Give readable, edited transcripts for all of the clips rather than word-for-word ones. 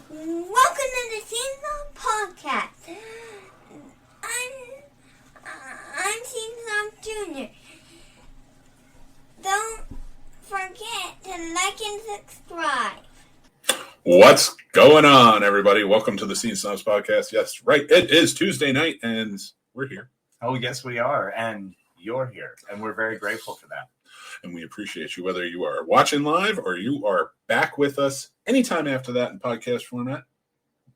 Welcome to the Scene Snobs podcast. I'm Scene Snobs Jr. Don't forget to like and subscribe. What's going on, everybody? Welcome to the Scene Snobs podcast. Yes, right. It is Tuesday night, and we're here. Oh, yes, we are. And you're here. And we're very grateful for that. And we appreciate you, whether you are watching live or you are back with us anytime after that in podcast format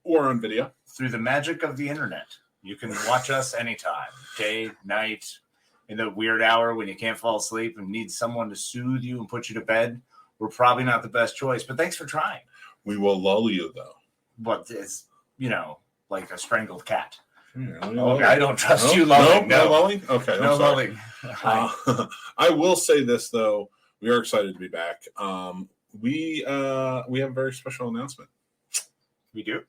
or on video. Through the magic of the internet, you can watch us anytime, day, night, in the weird hour when you can't fall asleep and need someone to soothe you and put you to bed. We're probably not the best choice, but thanks for trying. We will lull you, though. But it's, like a strangled cat. Okay, I don't trust you lulling. No lulling? Okay, no lulling. I will say this, though. We are excited to be back. We have a very special announcement. We do?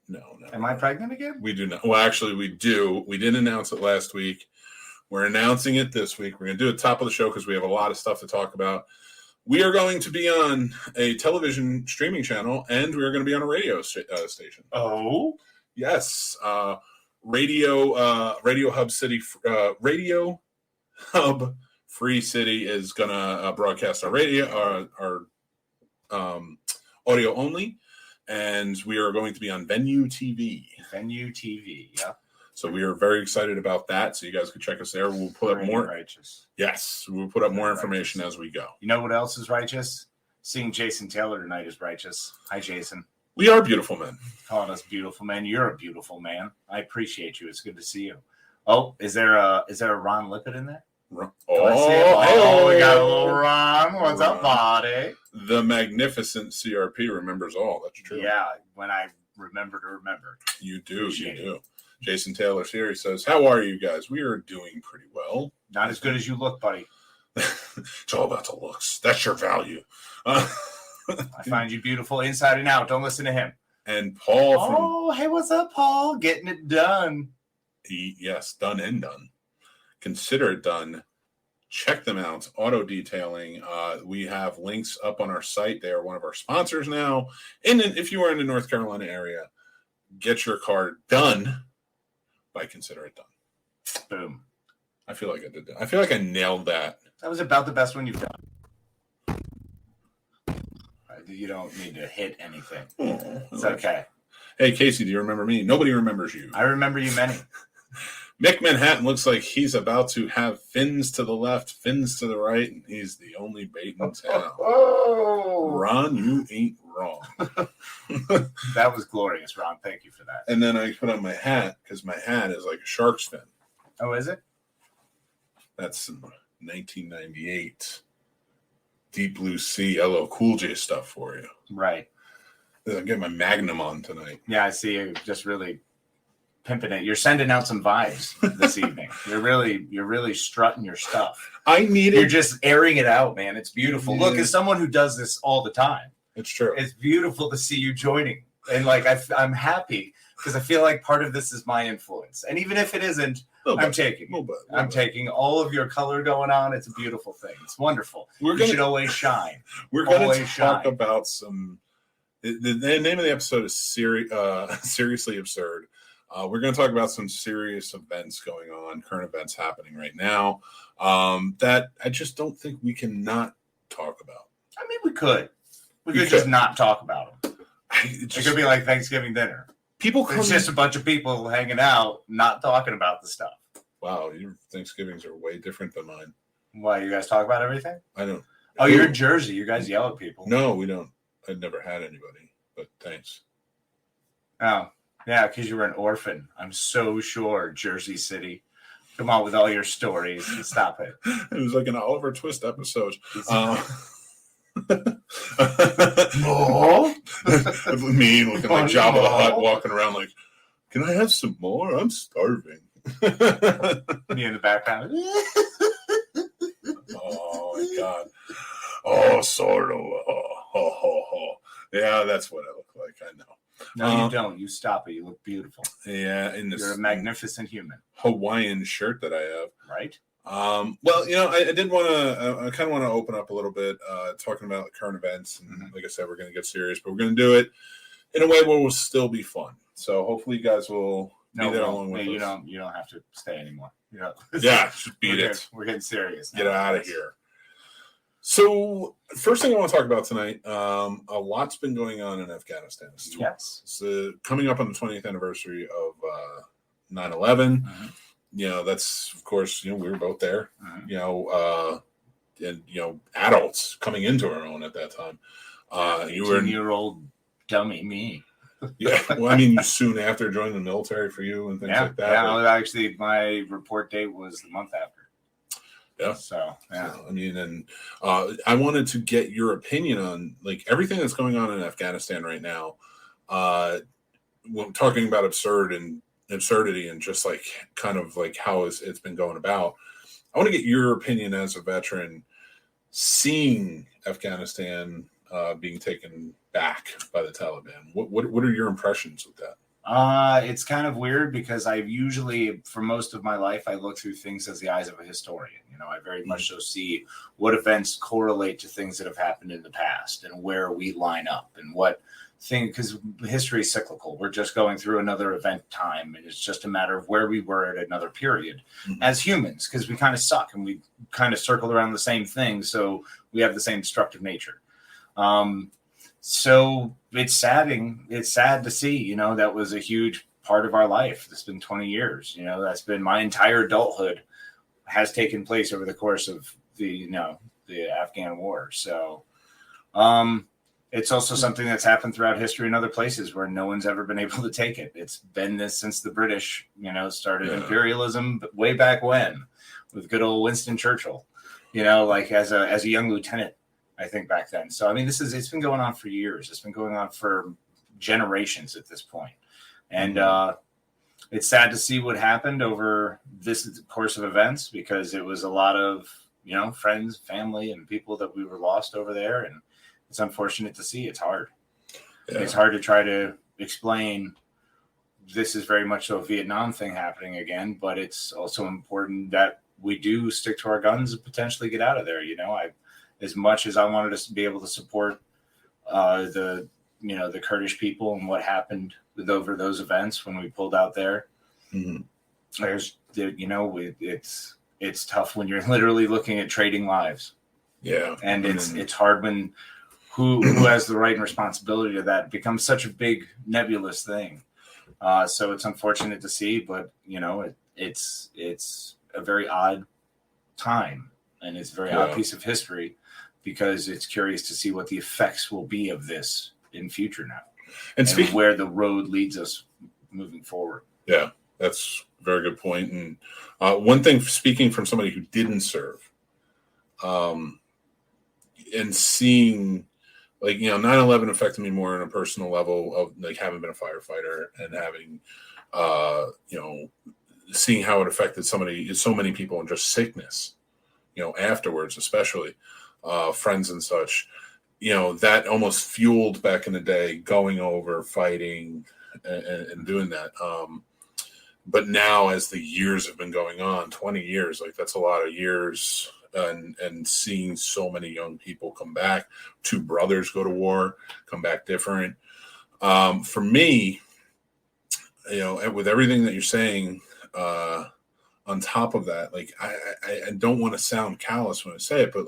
No. Am I pregnant again? We do not. Well, actually, we do. We didn't announce it last week. We're announcing it this week. We're going to do it top of the show because we have a lot of stuff to talk about. We are going to be on a television streaming channel, and we are going to be on a radio station. Oh? Yes. Radio Hub Free City is going to broadcast our radio, our audio only. And we are going to be on Venue TV. Venue TV, yeah. So we are very excited about that. So you guys can check us there. We'll put up more. Righteous. Yes, we'll put up more information as we go. You know what else is righteous? Seeing Jason Taylor tonight is righteous. Hi, Jason. We are beautiful men. Calling us beautiful men. You're a beautiful man. I appreciate you. It's good to see you. Oh, is there a Ron Lippett in there? We got a little Ron. What's up, buddy? The magnificent CRP remembers all. That's true. Yeah, when I remember to remember. You do. Jason Taylor's here. He says, "How are you guys? We are doing pretty well. Not as good as you look, buddy. It's all about the looks. That's your value." I find you beautiful inside and out. Don't listen to him. And Paul hey, what's up, Paul? Getting it done. Yes, done and done. Consider it done. Check them out. Auto Detailing. We have links up on our site. They are one of our sponsors now. And if you are in the North Carolina area, get your car done by Consider It Done. Boom. I feel like I did that. I feel like I nailed that. That was about the best one you've done. You don't need to hit anything. It's okay. Hey, Casey, do you remember me? Nobody remembers you. I remember you many. Mick Manhattan looks like he's about to have fins to the left, fins to the right, and he's the only bait in town. Ron, you ain't wrong. That was glorious, Ron. Thank you for that. And then I put on my hat because my hat is like a shark's fin. Oh, is it? That's 1998. Deep Blue Sea, LL Cool J stuff for you. Right. I'm getting my Magnum on tonight. Yeah, I see you just really pimping it. You're sending out some vibes this evening. You're really strutting your stuff. You're just airing it out, man. It's beautiful. Yeah. Look, as someone who does this all the time, it's true. It's beautiful to see you joining. And I'm happy because I feel like part of this is my influence. And even if it isn't, I'm taking all of your color going on. It's a beautiful thing. It's wonderful. You should always shine. We're going to talk about some. The name of the episode is Seriously Absurd. We're going to talk about some serious events going on, current events happening right now that I just don't think we can not talk about. I mean, we could. We could just not talk about them. It could be like Thanksgiving dinner. It's just a bunch of people hanging out, not talking about the stuff. Wow, your Thanksgivings are way different than mine. Why, you guys talk about everything? I don't. Oh, you're in Jersey. You guys yell at people. No, we don't. I've never had anybody, but thanks. Oh, yeah, because you were an orphan. I'm so sure, Jersey City. Come on with all your stories. Stop it. It was like an Oliver Twist episode. More? Me looking like Jabba the Hutt, walking around like, can I have some more? I'm starving. Me in the background. Oh, my God. Oh, sort of. Yeah, that's what I look like. I know. No, you don't. You stop it. You look beautiful. Yeah. You're a magnificent human. Hawaiian shirt that I have. Right. Well, I did want to, I kind of want to open up a little bit, talking about current events. And like I said, we're going to get serious, but we're going to do it in a way where we'll still be fun. So hopefully you guys will be there along with us. You don't have to stay anymore. Yeah, just beat it. We're getting serious now. Get out of here. So first thing I want to talk about tonight, a lot's been going on in Afghanistan. It's coming up on the 20th anniversary of 9/11. That's, of course, we were both there, and, adults coming into our own at that time. You were 18-year-old dummy me. Yeah, well, I mean, you soon after joined the military for you and things like that. Yeah, actually, my report date was the month after. Yeah. So, I mean, and I wanted to get your opinion on everything that's going on in Afghanistan right now. When talking about absurdity and just kind of how it's been going about. I want to get your opinion as a veteran, seeing Afghanistan being taken back by the Taliban. What are your impressions with that? It's kind of weird because I've usually, for most of my life, I look through things as the eyes of a historian. I very much so see what events correlate to things that have happened in the past and where we line up and what thing, because history is cyclical. We're just going through another event time, and it's just a matter of where we were at another period as humans, because we kind of suck and we kind of circle around the same thing. So we have the same destructive nature. So it's sad to see, that was a huge part of our life. It's been 20 years, that's been my entire adulthood has taken place over the course of the Afghan war. So, it's also something that's happened throughout history in other places where no one's ever been able to take it. It's been this since the British, started imperialism way back when with good old Winston Churchill, as a young lieutenant, I think back then. So, I mean, it's been going on for years. It's been going on for generations at this point. And it's sad to see what happened over this course of events because it was a lot of, friends, family, and people that we were lost over there. And it's unfortunate to see. It's hard. Yeah. It's hard to try to explain this is very much so a Vietnam thing happening again, but it's also important that we do stick to our guns and potentially get out of there. As much as I wanted us to be able to support the Kurdish people and what happened over those events when we pulled out there, it's tough when you're literally looking at trading lives. Yeah, and it's hard when who has the right and responsibility to that becomes such a big nebulous thing. So it's unfortunate to see, but it's a very odd time and it's a very odd piece of history because it's curious to see what the effects will be of this in future now and where the road leads us moving forward. Yeah, that's a very good point. And one thing, speaking from somebody who didn't serve, and seeing 9/11 affected me more on a personal level of having been a firefighter and having, seeing how it affected so many people and just sickness, afterwards, especially friends and such, that almost fueled back in the day going over, fighting and doing that. But now as the years have been going on, 20 years, that's a lot of years. And seeing so many young people come back, 2 brothers go to war, come back different. For me, with everything that you're saying, on top of that, I don't want to sound callous when I say it, but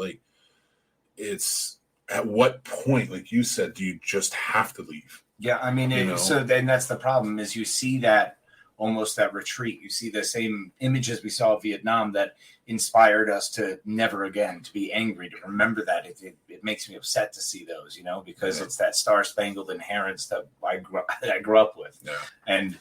it's at what point, like you said, do you just have to leave? Yeah, I mean, so then that's the problem is you see that almost that retreat. You see the same images we saw of Vietnam that inspired us to never again, to be angry, to remember that. It makes me upset to see those, because it's that star-spangled inherence that I grew up with. Yeah. And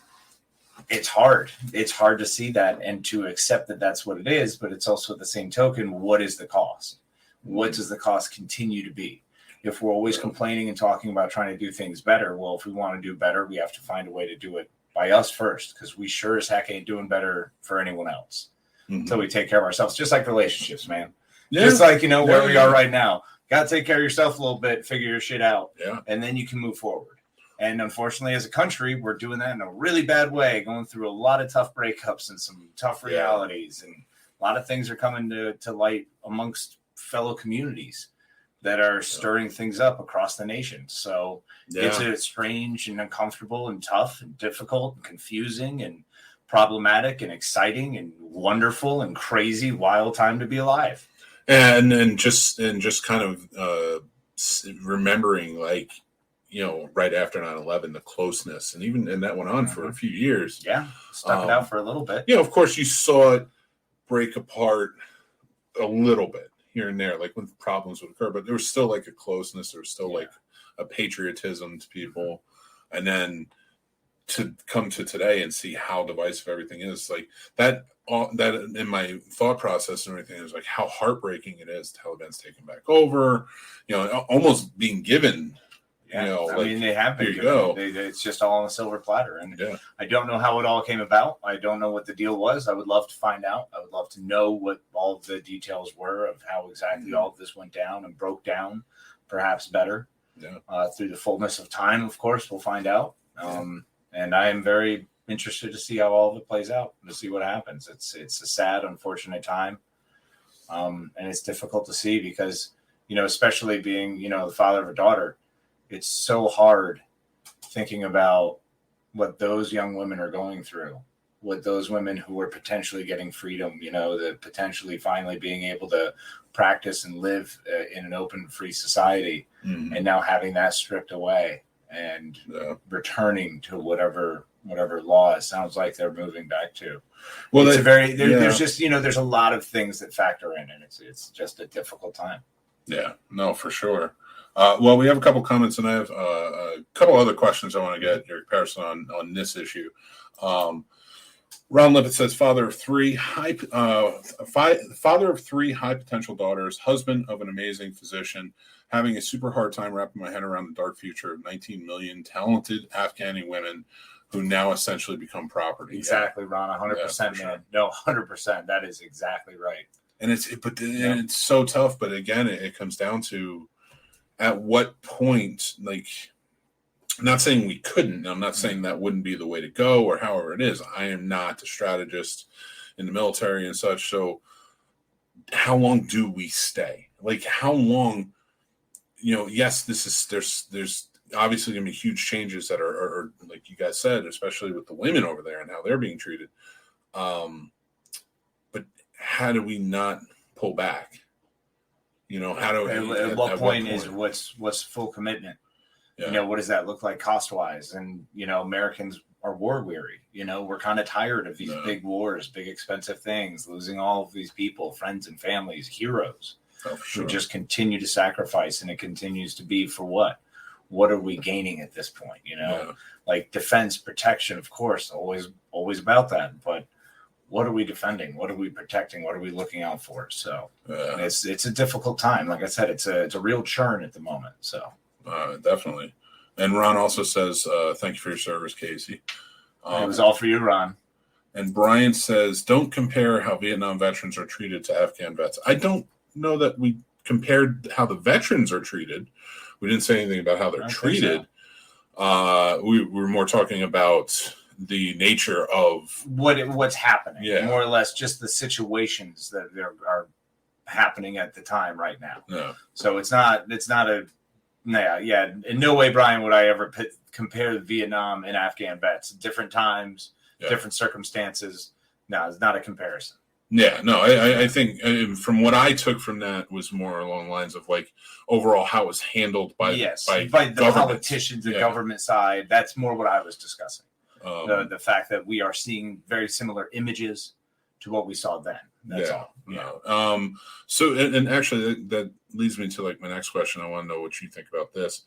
it's hard. It's hard to see that and to accept that that's what it is, but it's also at the same token, what is the cost? What does the cost continue to be? If we're always complaining and talking about trying to do things better, well, if we want to do better, we have to find a way to do it by us first, because we sure as heck ain't doing better for anyone else until we take care of ourselves. Just like relationships, man. Yeah. Just like, where we are right now. Got to take care of yourself a little bit, figure your shit out, and then you can move forward. And unfortunately, as a country, we're doing that in a really bad way, going through a lot of tough breakups and some tough realities. And a lot of things are coming to light amongst fellow communities that are stirring things up across the nation. So it's Yeah. a strange and uncomfortable and tough and difficult and confusing and problematic and exciting and wonderful and crazy, wild time to be alive. And just kind of remembering, like, right after 9/11, the closeness, and that went on for a few years. Yeah, stuck it out for a little bit. Of course, you saw it break apart a little bit here and there, like when problems would occur, but there was still like a closeness, there was still like a patriotism to people. And then to come to today and see how divisive everything is, like that in my thought process and everything is like how heartbreaking it is. Taliban's taken back over, almost being given. Yeah, I mean, they have been. Here you go. It's just all on a silver platter, and yeah. I don't know how it all came about. I don't know what the deal was. I would love to find out. I would love to know what all of the details were of how exactly all of this went down and broke down, perhaps better. Yeah. Through the fullness of time, of course, we'll find out. And I am very interested to see how all of it plays out, to see what happens. It's a sad, unfortunate time, and it's difficult to see because, especially being, the father of a daughter, it's so hard thinking about what those young women are going through, what those women who are potentially getting freedom, the potentially finally being able to practice and live in an open, free society, and now having that stripped away and returning to whatever law it sounds like they're moving back to. Well, it's there's just, there's a lot of things that factor in, and it's just a difficult time. Yeah, no, for sure. Well, we have a couple comments, and I have a couple other questions I want to get your comparison on this issue. Ron Lippitt says, father of three high potential daughters, husband of an amazing physician, having a super hard time wrapping my head around the dark future of 19 million talented Afghani women who now essentially become property. Exactly, Ron, 100%, man. Sure. No, 100%. That is exactly right. And it's so tough, but again, it comes down to at what point, like, I'm not saying we couldn't. I'm not saying that wouldn't be the way to go or however it is. I am not a strategist in the military and such. So how long do we stay? Like, how long, yes, there's obviously going to be huge changes that are, like you guys said, especially with the women over there and how they're being treated. But how do we not pull back? How do we, at what point is what's full commitment? Yeah. What does that look like cost wise? And, Americans are war weary. We're kind of tired of these big wars, big expensive things, losing all of these people, friends and families, heroes who just continue to sacrifice. And it continues to be for what? What are we gaining at this point? Like defense, protection, of course, always about that. But what are we defending? What are we protecting? What are we looking out for? So it's a difficult time. Like I said, it's a real churn at the moment. So definitely. And Ron also says, thank you for your service, Casey. It was all for you, Ron. And Brian says, don't compare how Vietnam veterans are treated to Afghan vets. I don't know that we compared how the veterans are treated. We didn't say anything about how they're treated. So. We were more talking about the nature of what's happening, more or less just the situations that are happening at the time right now. Yeah. So it's not in no way, Brian, would I ever compare the Vietnam and Afghan vets. Different times, different circumstances. No, it's not a comparison. Yeah, no, I think from what I took from that was more along the lines of like overall how it was handled by the politicians, the government side. That's more what I was discussing. The fact that we are seeing very similar images to what we saw then. That's all. Yeah. So, and actually that leads me to like my next question. I want to know what you think about this.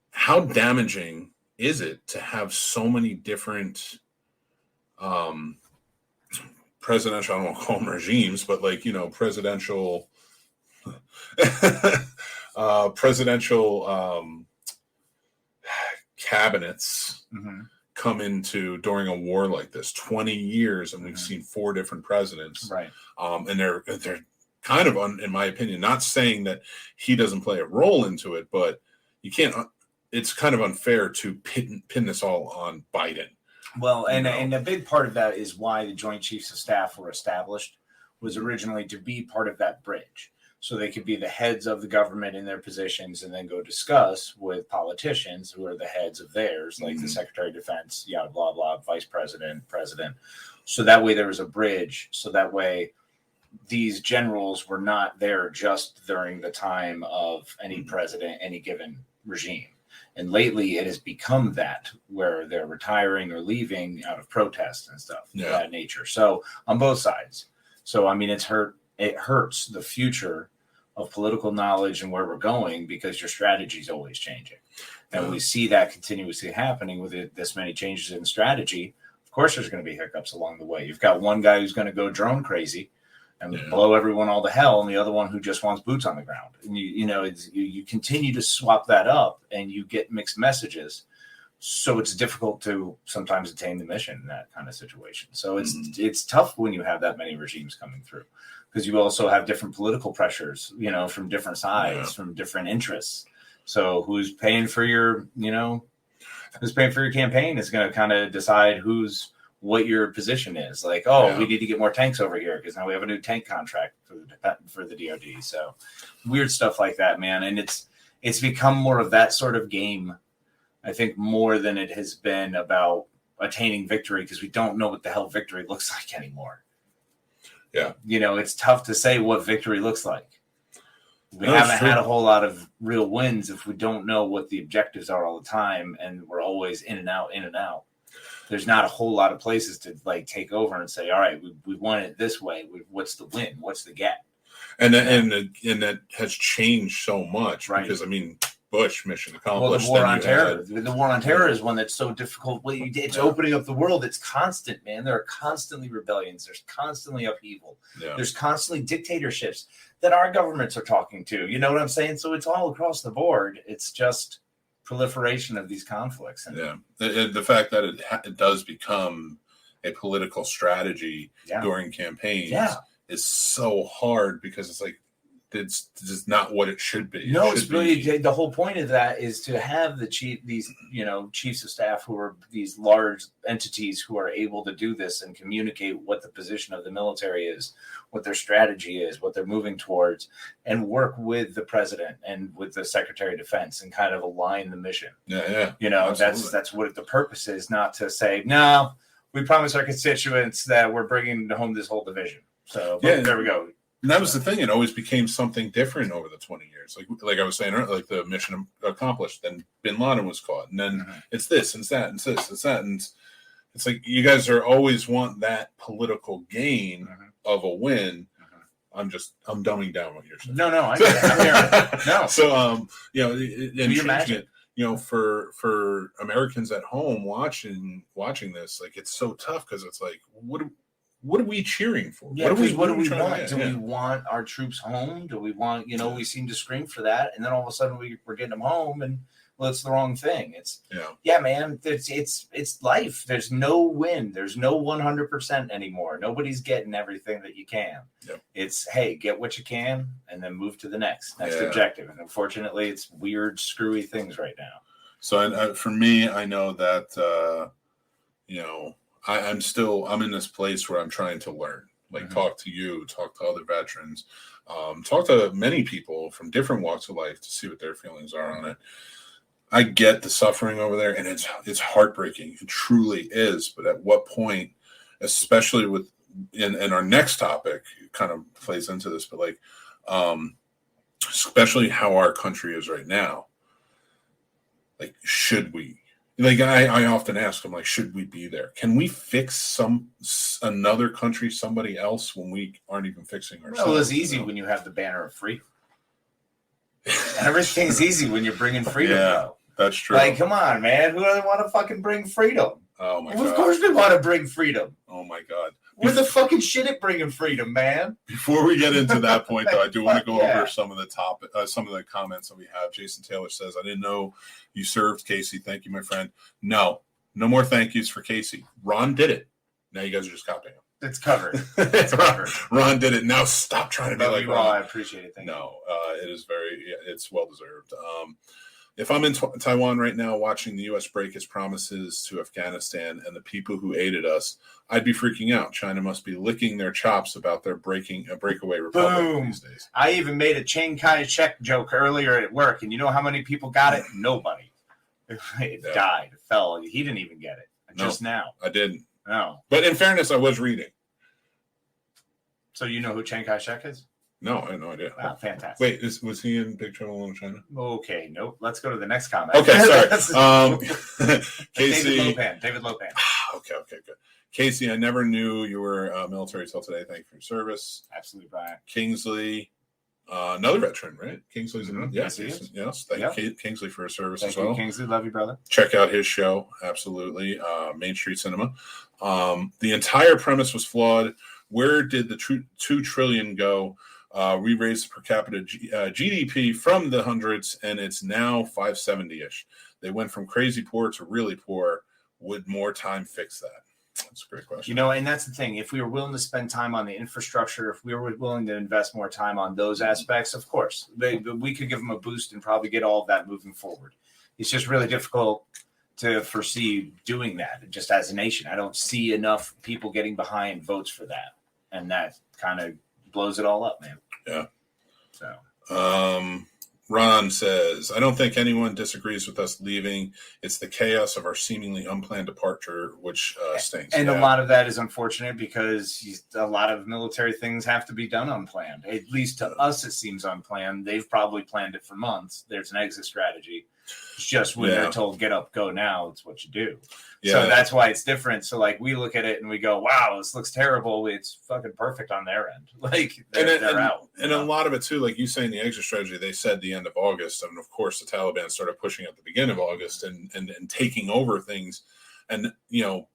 How damaging is it to have so many different presidential, I don't want to call them regimes, but like, presidential cabinets come into during a war like this, 20 years, and we've seen 4 different presidents. Right. And they're kind of, in my opinion, not saying that he doesn't play a role into it, but you can't, it's kind of unfair to pin this all on Biden. Well, and a big part of that is why the Joint Chiefs of Staff were established, was originally to be part of that bridge. so they could be the heads of the government in their positions and then go discuss with politicians who are the heads of theirs, like the Secretary of Defense, blah, blah, Vice President, President. So that way there was a bridge. So that way these generals were not there just during the time of any president, any given regime. And lately it has become that where they're retiring or leaving out of protest and stuff of that nature. So on both sides. So, I mean, it hurts the future of political knowledge and where we're going because your strategy is always changing. And we see that continuously happening with this many changes in strategy. Of course, there's going to be hiccups along the way. You've got one guy who's going to go drone crazy and blow everyone all to hell, and the other one who just wants boots on the ground. And you continue to swap that up, and you get mixed messages. So it's difficult to sometimes attain the mission in that kind of situation. So it's tough when you have that many regimes coming through, because you also have different political pressures, from different sides, from different interests. So who's paying for your campaign is going to kind of decide what your position is. Like, we need to get more tanks over here because now we have a new tank contract for the DoD. So weird stuff like that, man. And it's become more of that sort of game, I think, more than it has been about attaining victory, because we don't know what the hell victory looks like anymore. Yeah. It's tough to say what victory looks like. We haven't had a whole lot of real wins if we don't know what the objectives are all the time, and we're always in and out, in and out. There's not a whole lot of places to take over and say, all right, we won it this way. What's the win? What's the get? And that has changed so much, right? Because, I mean, Bush, mission accomplished. Well, the war on terror is one that's so difficult. It's opening up the world. It's constant, man. There are constantly rebellions. There's constantly upheaval. Yeah. There's constantly dictatorships that our governments are talking to. You know what I'm saying? So it's all across the board. It's just proliferation of these conflicts. And the fact that it does become a political strategy during campaigns is so hard, because it's like, it's just not what it should be. No, it's really the whole point of that is to have these chiefs of staff who are these large entities who are able to do this and communicate what the position of the military is, what their strategy is, what they're moving towards, and work with the president and with the Secretary of Defense and kind of align the mission. That's what the purpose is, not to say, no, we promise our constituents that we're bringing home this whole division. So there we go. And that was the thing. It always became something different over the 20 years. Like I was saying, like the mission accomplished, then Bin Laden was caught, and then it's this and that and this and that. And it's like, you guys always want that political gain of a win. I'm dumbing down what you're saying. No, I'm hearing it. No. So, and changing it, for Americans at home watching this, like, it's so tough, because it's like, what are we cheering for? Yeah, what do we want? Do we want our troops home? Do we want, we seem to scream for that, and then all of a sudden we're getting them home, and it's the wrong thing. Man, it's life. There's no win. There's no 100% anymore. Nobody's getting everything that you can. Yep. It's, hey, get what you can, and then move to the next objective. And unfortunately, it's weird, screwy things right now. So for me, I know that I'm in this place where I'm trying to learn, talk to you, talk to other veterans, talk to many people from different walks of life to see what their feelings are on it. I get the suffering over there, and it's heartbreaking. It truly is. But at what point, especially in our next topic, it kind of plays into this, but especially how our country is right now, should we? I often ask them, should we be there? Can we fix another country, somebody else, when we aren't even fixing ourselves? Well, it's easy when you have the banner of freedom. Everything's easy when you're bringing freedom. Yeah, that's true. Come on, man. Who doesn't want to fucking bring freedom? Oh my God. Of course we want to bring freedom. Oh my God. We're the fucking shit at bringing freedom, man. Before we get into that point, though, I do want to go over some of the comments that we have. Jason Taylor says, "I didn't know you served, Casey. Thank you, my friend." No more thank yous for Casey. Ron did it. Now you guys are just copying him. It's covered. It's covered. Ron did it. Now stop trying to be like Ron. I appreciate it. Thank you. It is it's well deserved. If I'm in Taiwan right now watching the U.S. break its promises to Afghanistan and the people who aided us, I'd be freaking out. China must be licking their chops about their breakaway republic these days. I even made a Chiang Kai-shek joke earlier at work, and you know how many people got it? Nobody. It died. It fell. He didn't even get it. Just now. I didn't. No. But in fairness, I was reading. So you know who Chiang Kai-shek is? No, I had no idea. Wow, fantastic. Wait, was he in Big Trouble in Little China? Okay, nope. Let's go to the next comment. Okay, sorry. Casey. David Lopan. Okay, good. Casey, I never knew you were military till today. Thank you for your service. Absolutely, Brian. Kingsley, another veteran, right? Kingsley's Mm-hmm. Yes. Thank you, Kingsley, for his service as well. Thank you, Kingsley. Love you, brother. Check out his show. Absolutely. Main Street Cinema. The entire premise was flawed. Where did the $2 trillion go? We raised per capita GDP from the hundreds, and it's now 570-ish. They went from crazy poor to really poor. Would more time fix that? That's a great question. You know, and that's the thing. If we were willing to spend time on the infrastructure, if we were willing to invest more time on those aspects, of course, we could give them a boost and probably get all of that moving forward. It's just really difficult to foresee doing that just as a nation. I don't see enough people getting behind votes for that. And that kind of blows it all up, man. Yeah. So, Ron says, I don't think anyone disagrees with us leaving. It's the chaos of our seemingly unplanned departure, which stinks. And a lot of that is unfortunate because a lot of military things have to be done unplanned. At least to us, it seems unplanned. They've probably planned it for months. There's an exit strategy. It's just when they're told, get up, go now, it's what you do. Yeah. So that's why it's different. So like we look at it and we go, wow, this looks terrible. It's fucking perfect on their end. Like they're out. And a lot of it too, like you saying the exit strategy, they said the end of August. And of course the Taliban started pushing at the beginning of August and taking over things. And, you know,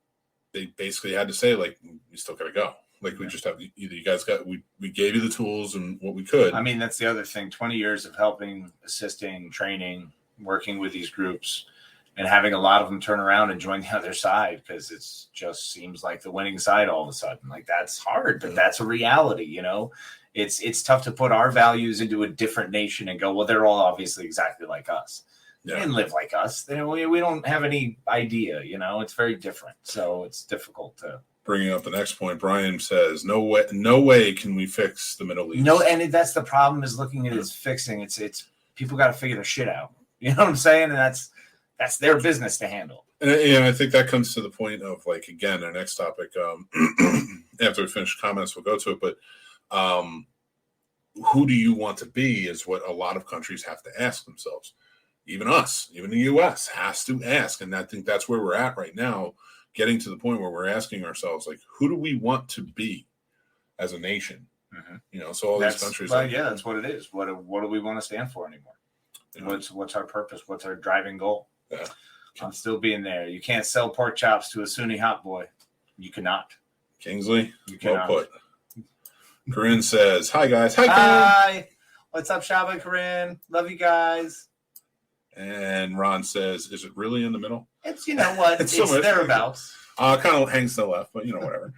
they basically had to say like, we still got to go. Like we just have either you guys we gave you the tools and what we could. I mean, that's the other thing. 20 years of helping, assisting, training, working with these groups and having a lot of them turn around and join the other side because it just seems like the winning side all of a sudden. Like that's hard, but that's a reality, you know. It's tough to put our values into a different nation and go, well, they're all obviously exactly like us. They didn't live like us. We don't have any idea, you know. It's very different, so it's difficult to. Bringing up the next point, Brian says, no way can we fix the Middle East. No, and that's the problem is looking at it as fixing. It's people got to figure their shit out. You know what I'm saying? And that's their business to handle. And I think that comes to the point of like, again, our next topic, after we finish comments, we'll go to it. But who do you want to be is what a lot of countries have to ask themselves. Even us, even the U.S. has to ask. And I think that's where we're at right now, getting to the point where we're asking ourselves, like, who do we want to be as a nation? Mm-hmm. You know, so all these countries. Well, yeah, that's what it is. What do we want to stand for anymore? What's our purpose? What's our driving goal? Yeah. I'm still being there. You can't sell pork chops to a Sunni hot boy. You cannot. Kingsley, you cannot. Well put. Corinne says, hi, guys. Hi, Corinne. Hi. What's up, Shaba, Corinne? Love you guys. And Ron says, is it really in the middle? It's, you know what? it's thereabouts. Kind of hangs to the left, but, you know, whatever.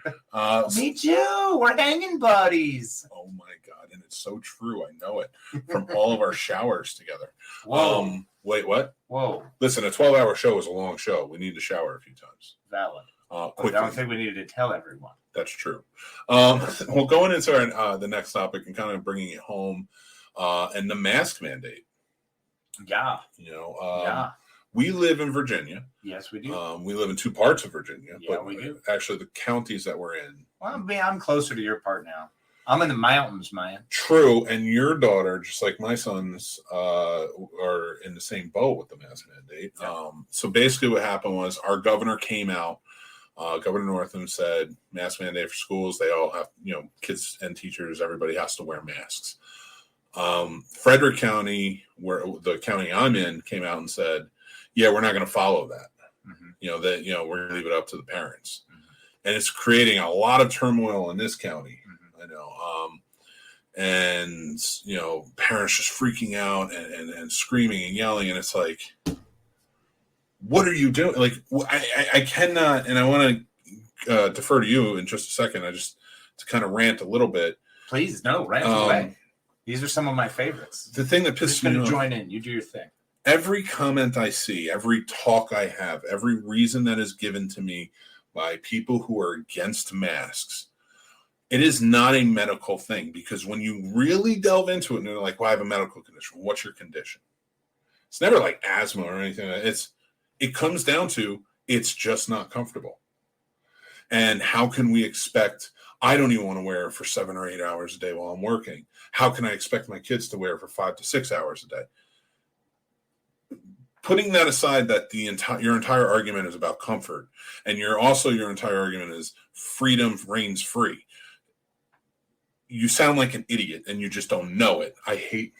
Me too. We're hanging buddies. Oh, my God. And it's so true. I know it from all of our showers together. Whoa. Wait, what? Whoa. Listen, a 12-hour show is a long show. We need to shower a few times. Valid. I don't think we needed to tell everyone. That's true. Well, going into our, the next topic and kind of bringing it home and the mask mandate. Yeah. You know, we live in Virginia. Yes, we do. We live in two parts of Virginia. Yeah, but we do. Actually, the counties that we're in. Well, I'm closer to your part now. I'm in the mountains, man. True. And your daughter, just like my sons, are in the same boat with the mask mandate. Yeah. So basically what happened was our governor came out. Governor Northam said mask mandate for schools. They all have, you know, kids and teachers, everybody has to wear masks. Frederick County, where the county I'm in, came out and said, yeah, we're not going to follow that. Mm-hmm. You know, that, you know, we're going to leave it up to the parents. Mm-hmm. And it's creating a lot of turmoil in this county. Mm-hmm. I know. And, you know, parents just freaking out and screaming and yelling. And it's like, what are you doing? Like, I cannot, and I want to defer to you in just a second. I just, to kind of rant a little bit. Please, no, rant away. These are some of my favorites. The thing that pisses me off. Join in. You do your thing. every comment I see, every talk I have, every reason that is given to me by people who are against masks, it is not a medical thing, because when you really delve into it and they're like, well, I have a medical condition. What's your condition? It's never like asthma or anything. It comes down to, it's just not comfortable. And how can we expect, I don't even want to wear it for 7 or 8 hours a day while I'm working. How can I expect my kids to wear it for 5 to 6 hours a day? Putting that aside, that your entire argument is about comfort, and your entire argument is freedom reigns free. You sound like an idiot, and you just don't know it. Hey,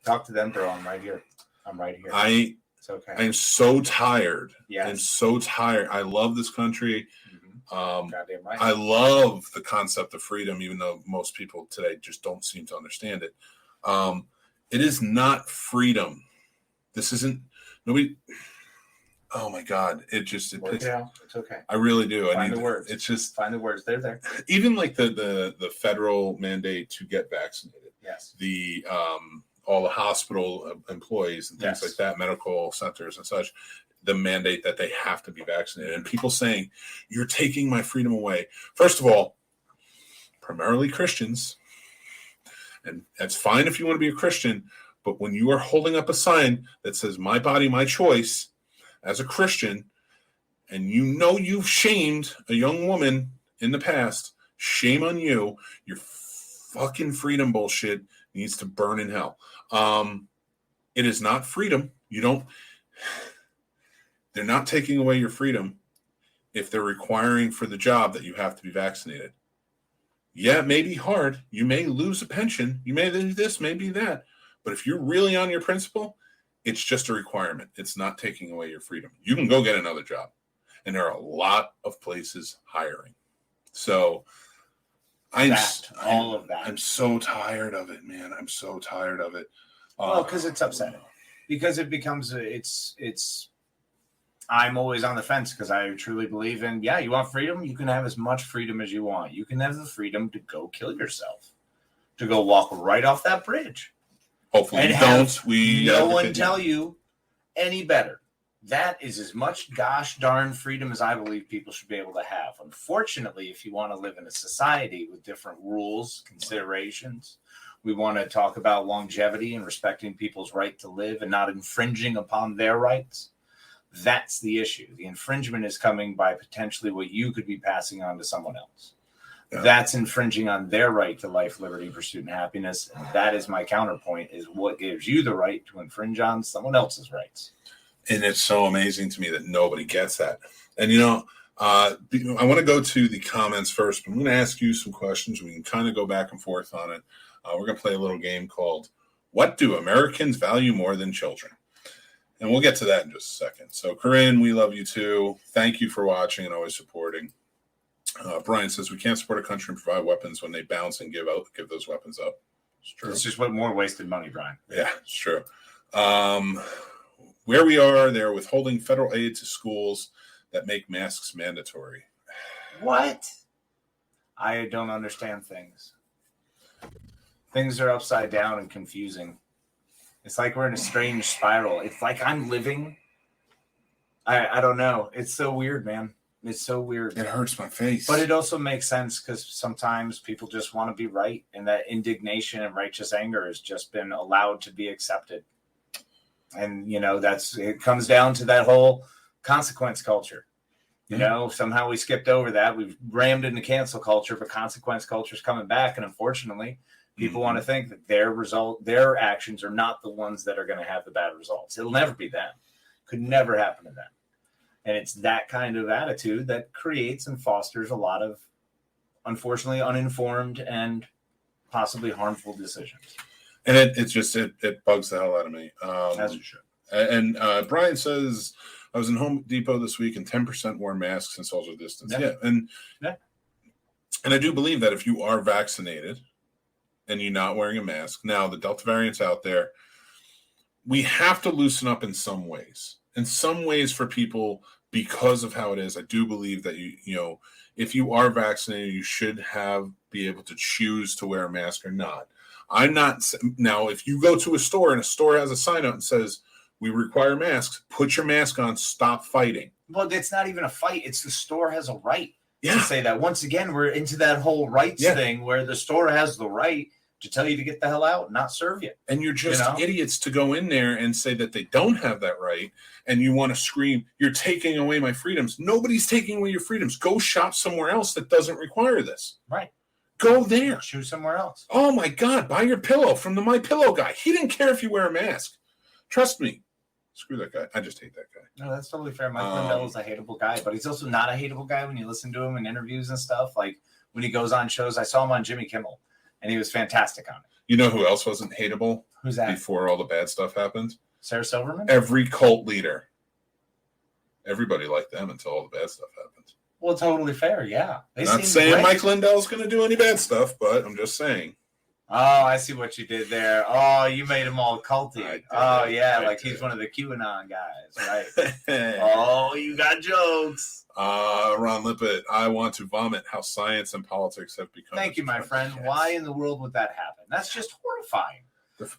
talk to them, bro. I'm right here. It's okay. I am so tired. Yes. I'm so tired. I love this country. Goddamn right. I love the concept of freedom, even though most people today just don't seem to understand it. It is not freedom. This isn't nobody. Oh my God! It work it out. It's okay. I really do. Find the words. It's just find the words. They're there. Even like the federal mandate to get vaccinated. Yes. The all the hospital employees and things like that, medical centers and such, the mandate that they have to be vaccinated, and people saying, "You're taking my freedom away." First of all, primarily Christians. And that's fine if you want to be a Christian, but when you are holding up a sign that says "My body, my choice," as a Christian, and you've shamed a young woman in the past, shame on you. Your fucking freedom bullshit needs to burn in hell. It is not freedom. They're not taking away your freedom if they're requiring for the job that you have to be vaccinated. Yeah, it may be hard. You may lose a pension. You may do this, maybe that. But if you're really on your principle, it's just a requirement. It's not taking away your freedom. You can go get another job. And there are a lot of places hiring. So I'm so tired of it, man. I'm so tired of it. Well, because it's upsetting. Because it becomes, I'm always on the fence, because I truly believe in, you want freedom? You can have as much freedom as you want. You can have the freedom to go kill yourself, to go walk right off that bridge. Hopefully and you don't. No one tell you any better. That is as much gosh darn freedom as I believe people should be able to have. Unfortunately, if you want to live in a society with different rules, considerations, we want to talk about longevity and respecting people's right to live and not infringing upon their rights. That's the issue. The infringement is coming by potentially what you could be passing on to someone else. Yeah. That's infringing on their right to life, liberty, pursuit, and happiness. And that is my counterpoint, is what gives you the right to infringe on someone else's rights. And it's so amazing to me that nobody gets that. And, I want to go to the comments first, but I'm going to ask you some questions. We can kind of go back and forth on it. We're going to play a little game called What Do Americans Value More Than Children? And we'll get to that in just a second. So, Corinne, we love you too. Thank you for watching and always supporting. Brian says, we can't support a country and provide weapons when they bounce and give those weapons up. It's true. It's just what more wasted money, Brian. Yeah, it's true. Where we are, they're withholding federal aid to schools that make masks mandatory. What? I don't understand things. Things are upside down and confusing. It's like we're in a strange spiral. It's like I'm living. I don't know. It's so weird, man. It's so weird. It hurts my face. But it also makes sense, because sometimes people just want to be right. And that indignation and righteous anger has just been allowed to be accepted. And, it comes down to that whole consequence culture. Somehow we skipped over that. We've rammed into cancel culture, but consequence culture is coming back. And unfortunately, people want to think that their actions are not the ones that are going to have the bad results. It'll never be them. Could never happen to them. And it's that kind of attitude that creates and fosters a lot of, unfortunately, uninformed and possibly harmful decisions. And it bugs the hell out of me. As it should. And Brian says, I was in Home Depot this week and 10% wore masks and social distance. Yeah. And I do believe that if you are vaccinated and you're not wearing a mask, now the Delta variant's out there, we have to loosen up in some ways. In some ways for people, because of how it is, I do believe that if you are vaccinated, you should be able to choose to wear a mask or not. I'm not now. If you go to a store and a store has a sign out and says we require masks, put your mask on. Stop fighting. Well, it's not even a fight. It's the store has a right to say that. Once again, we're into that whole rights thing where the store has the right to tell you to get the hell out and not serve you. And you're just idiots to go in there and say that they don't have that right. And you want to scream, you're taking away my freedoms. Nobody's taking away your freedoms. Go shop somewhere else that doesn't require this. Right. Go there. Choose somewhere else. Oh, my God. Buy your pillow from the My Pillow guy. He didn't care if you wear a mask. Trust me. Screw that guy. I just hate that guy. No, that's totally fair. Mike Lindell is a hateable guy, but he's also not a hateable guy when you listen to him in interviews and stuff. Like when he goes on shows, I saw him on Jimmy Kimmel, and he was fantastic on it. You know who else wasn't hateable? Who's that? Before all the bad stuff happened? Sarah Silverman? Every cult leader. Everybody liked them until all the bad stuff happened. Well, totally fair, yeah. I'm not saying great. Mike Lindell's going to do any bad stuff, but I'm just saying. Oh, I see what you did there. Oh, you made him all culty. Oh, yeah, like he's one of the QAnon guys, right? Oh, you got jokes. Ron Lippett, I want to vomit how science and politics have become. Thank you, my friend. Yes. Why in the world would that happen? That's just horrifying.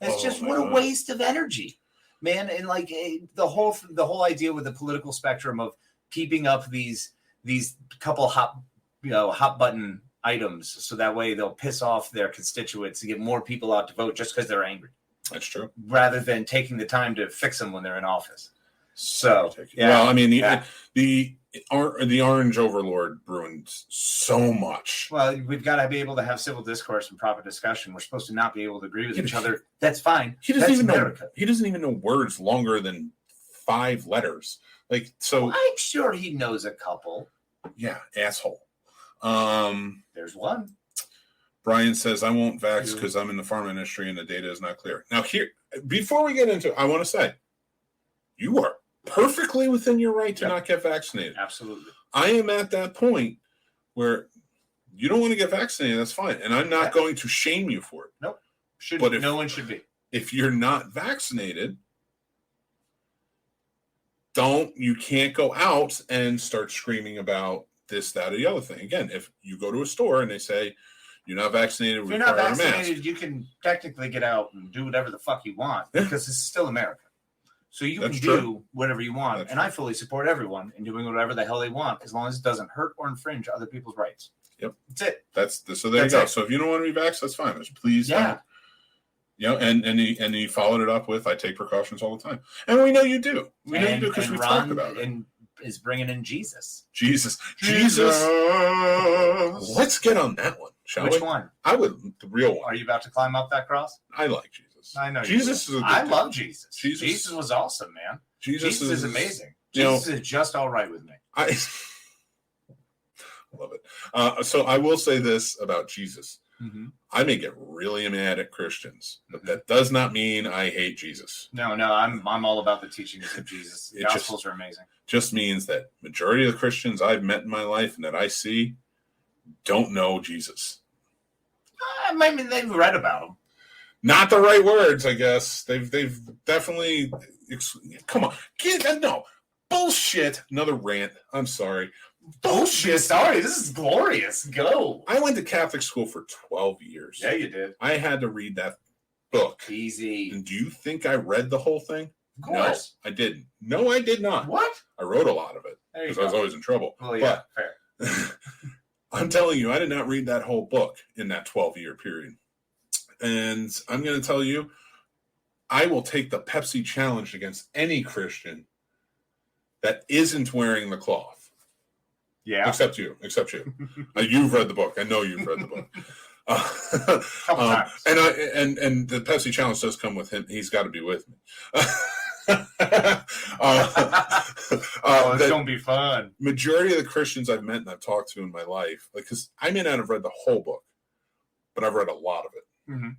It's just what a waste of energy, man. And like the whole idea with the political spectrum of keeping up these couple hot button items so that way they'll piss off their constituents and get more people out to vote just because they're angry. That's true. Rather than taking the time to fix them when they're in office. So, yeah. Well, I mean, the orange overlord ruined so much. Well, we've got to be able to have civil discourse and proper discussion. We're supposed to not be able to agree with each other. That's fine. He doesn't even know words longer than 5 letters. Like, so well, I'm sure he knows a couple. Yeah, asshole. There's one. Brian says, I won't vax because I'm in the pharma industry and the data is not clear. Now, here, before we get into it, I want to say, you are perfectly within your right to not get vaccinated. Absolutely. I am at that point where you don't want to get vaccinated, that's fine. And I'm not going to shame you for it. Nope. No one should be. If you're not vaccinated, you can't go out and start screaming about this, that, or the other thing. Again, if you go to a store and they say you're not vaccinated, if you're not vaccinated, you can technically get out and do whatever the fuck you want because it's still America. So you can do whatever you want. And I fully support everyone in doing whatever the hell they want as long as it doesn't hurt or infringe other people's rights. Yep. That's it. So there you go. So if you don't want to be vaxxed, that's fine. Just please don't. And he followed it up with, I take precautions all the time. And we know you do. We know you do because we've talked about it. And is bringing in Jesus. Jesus. Let's get on that one, shall we? Which one? I would, the real one. Are you about to climb up that cross? I like Jesus. I know Jesus is a good I dude. Love Jesus. Jesus was awesome, man. Jesus is amazing. Jesus is just all right with me. I love it. So I will say this about Jesus. Mm-hmm. I may get really mad at Christians, but that does not mean I hate Jesus. No, I'm all about the teachings of Jesus. The Gospels are amazing. Just means that majority of the Christians I've met in my life and that I see don't know Jesus. I mean, they've read about him. Not the right words, I guess. They've definitely come on. Bullshit. Another rant. I'm sorry. Bullshit. Sorry, this is glorious. Go. I went to Catholic school for 12 years. Yeah, you did. I had to read that book. Easy. And do you think I read the whole thing? Of course. No, I didn't. No, I did not. What? I wrote a lot of it because I was always in trouble. Well, yeah, fair. I'm telling you, I did not read that whole book in that 12-year period. And I'm going to tell you, I will take the Pepsi challenge against any Christian that isn't wearing the cloth. Yeah. Except you. You've read the book. I know you've read the book. And the Pepsi challenge does come with him. He's got to be with me. It's going to be fun. Majority of the Christians I've met and I've talked to in my life, because I may not have read the whole book, but I've read a lot of it. Mm-hmm.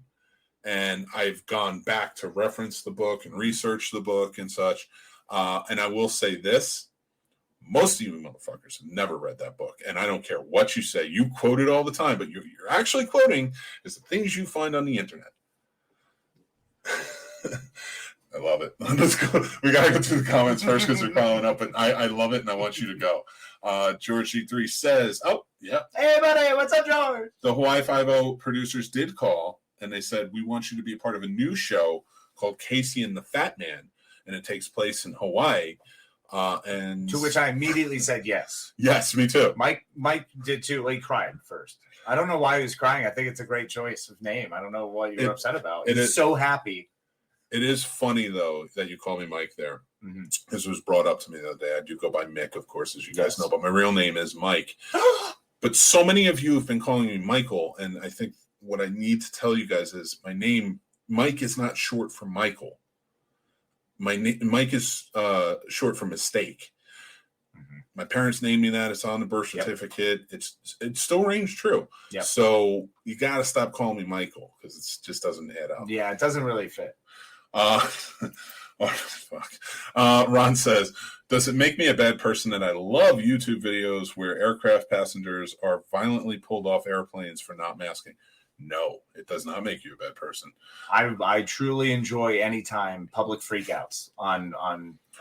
And I've gone back to reference the book and research the book and such. And I will say this. Most of you motherfuckers have never read that book. And I don't care what you say. You quote it all the time, but you're actually quoting is the things you find on the internet. I love it. Let's go. We got to go through the comments first because they're calling up. And I love it, and I want you to go. George C3 says, oh, yeah. Hey, buddy. What's up, George? The Hawaii Five-0 producers did call and they said, we want you to be a part of a new show called Casey and the Fat Man, and it takes place in Hawaii. And to which I immediately said yes. Yes, me too. Mike did too. He cried first. I don't know why he was crying. I think it's a great choice of name. I don't know what you're upset about. He's so happy. It is funny though that you call me Mike there. Mm-hmm. This was brought up to me the other day. I do go by Mick, of course, as you guys know, but my real name is Mike. But so many of you have been calling me Michael, and I think what I need to tell you guys is my name, Mike, is not short for Michael. Mike is short for mistake. Mm-hmm. My parents named me that. It's on the birth certificate. It still rings true. Yep. So you got to stop calling me Michael because it just doesn't add up. Yeah, it doesn't really fit. Ron says, does it make me a bad person that I love YouTube videos where aircraft passengers are violently pulled off airplanes for not masking? No, it does not make you a bad person. I truly enjoy anytime public freakouts on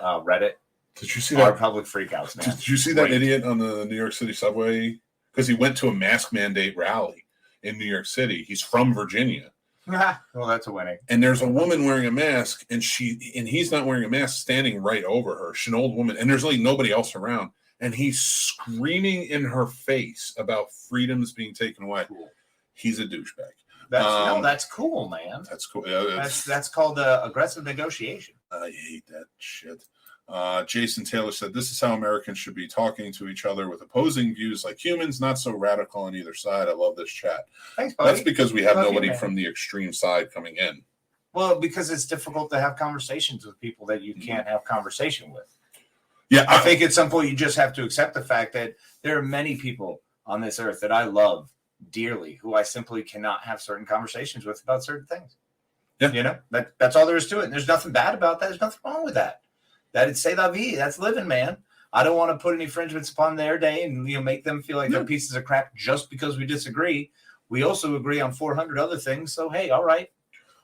Reddit. Did you see that? Public freakouts, man. Did you see that idiot on the New York City subway? Because he went to a mask mandate rally in New York City. He's from Virginia. Well, that's a winning. And there's a woman wearing a mask, and he's not wearing a mask, standing right over her. She's an old woman, and there's like nobody else around. And he's screaming in her face about freedoms being taken away. Cool. He's a douchebag. That's cool, man. That's cool. Yeah, that's called aggressive negotiation. I hate that shit. Jason Taylor said, this is how Americans should be talking to each other with opposing views like humans, not so radical on either side. I love this chat. Thanks, buddy. That's because we have nobody from the extreme side coming in. Well, because it's difficult to have conversations with people that you can't have conversation with. Yeah, I think at some point you just have to accept the fact that there are many people on this earth that I love dearly who I simply cannot have certain conversations with about certain things. Yeah. You know, that's all there is to it. And there's nothing bad about that. There's nothing wrong with that. That is c'est la vie. That's living, man. I don't want to put any infringements upon their day and make them feel like they're pieces of crap just because we disagree. We also agree on 400 other things. So hey, all right.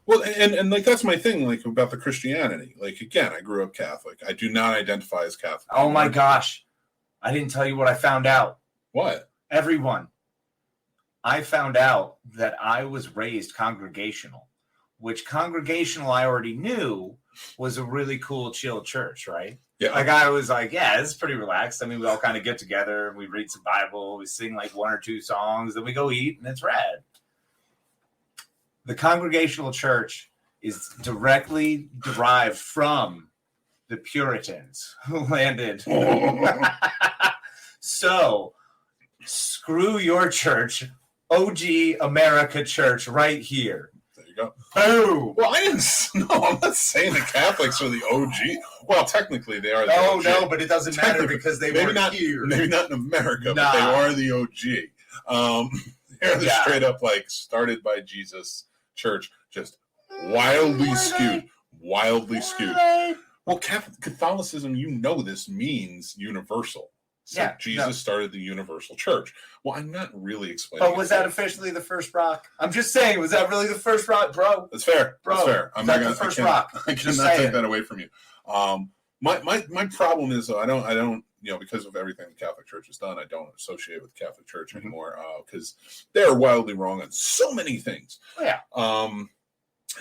Well, and like that's my thing, like about the Christianity. Like again, I grew up Catholic. I do not identify as Catholic. Oh my gosh, I didn't tell you what I found out. What? Everyone. I found out that I was raised congregational, which congregational I already knew was a really cool, chill church, right? Yeah. Like I was like, yeah, this is pretty relaxed. I mean, we all kind of get together and we read some Bible, we sing like one or two songs, then we go eat, and it's rad. The congregational church is directly derived from the Puritans who landed. So, screw your church. OG America Church right here. There you go. Boom. Well, I didn't. No, I'm not saying the Catholics are the OG. Well, technically they are. No, but it doesn't matter because they were here. Maybe not in America, but they are the OG. They're the straight up like started by Jesus church, just wildly skewed. Well, Catholicism, this means universal. So Jesus started the universal church. Well, I'm not really explaining. But was that officially the first rock? I'm just saying, was that really the first rock, bro? That's fair. Bro, that's fair. I'm not gonna. First rock. I cannot take that away from you. My problem is though, I don't because of everything the Catholic Church has done, I don't associate with the Catholic Church anymore because they're wildly wrong on so many things. Oh, yeah.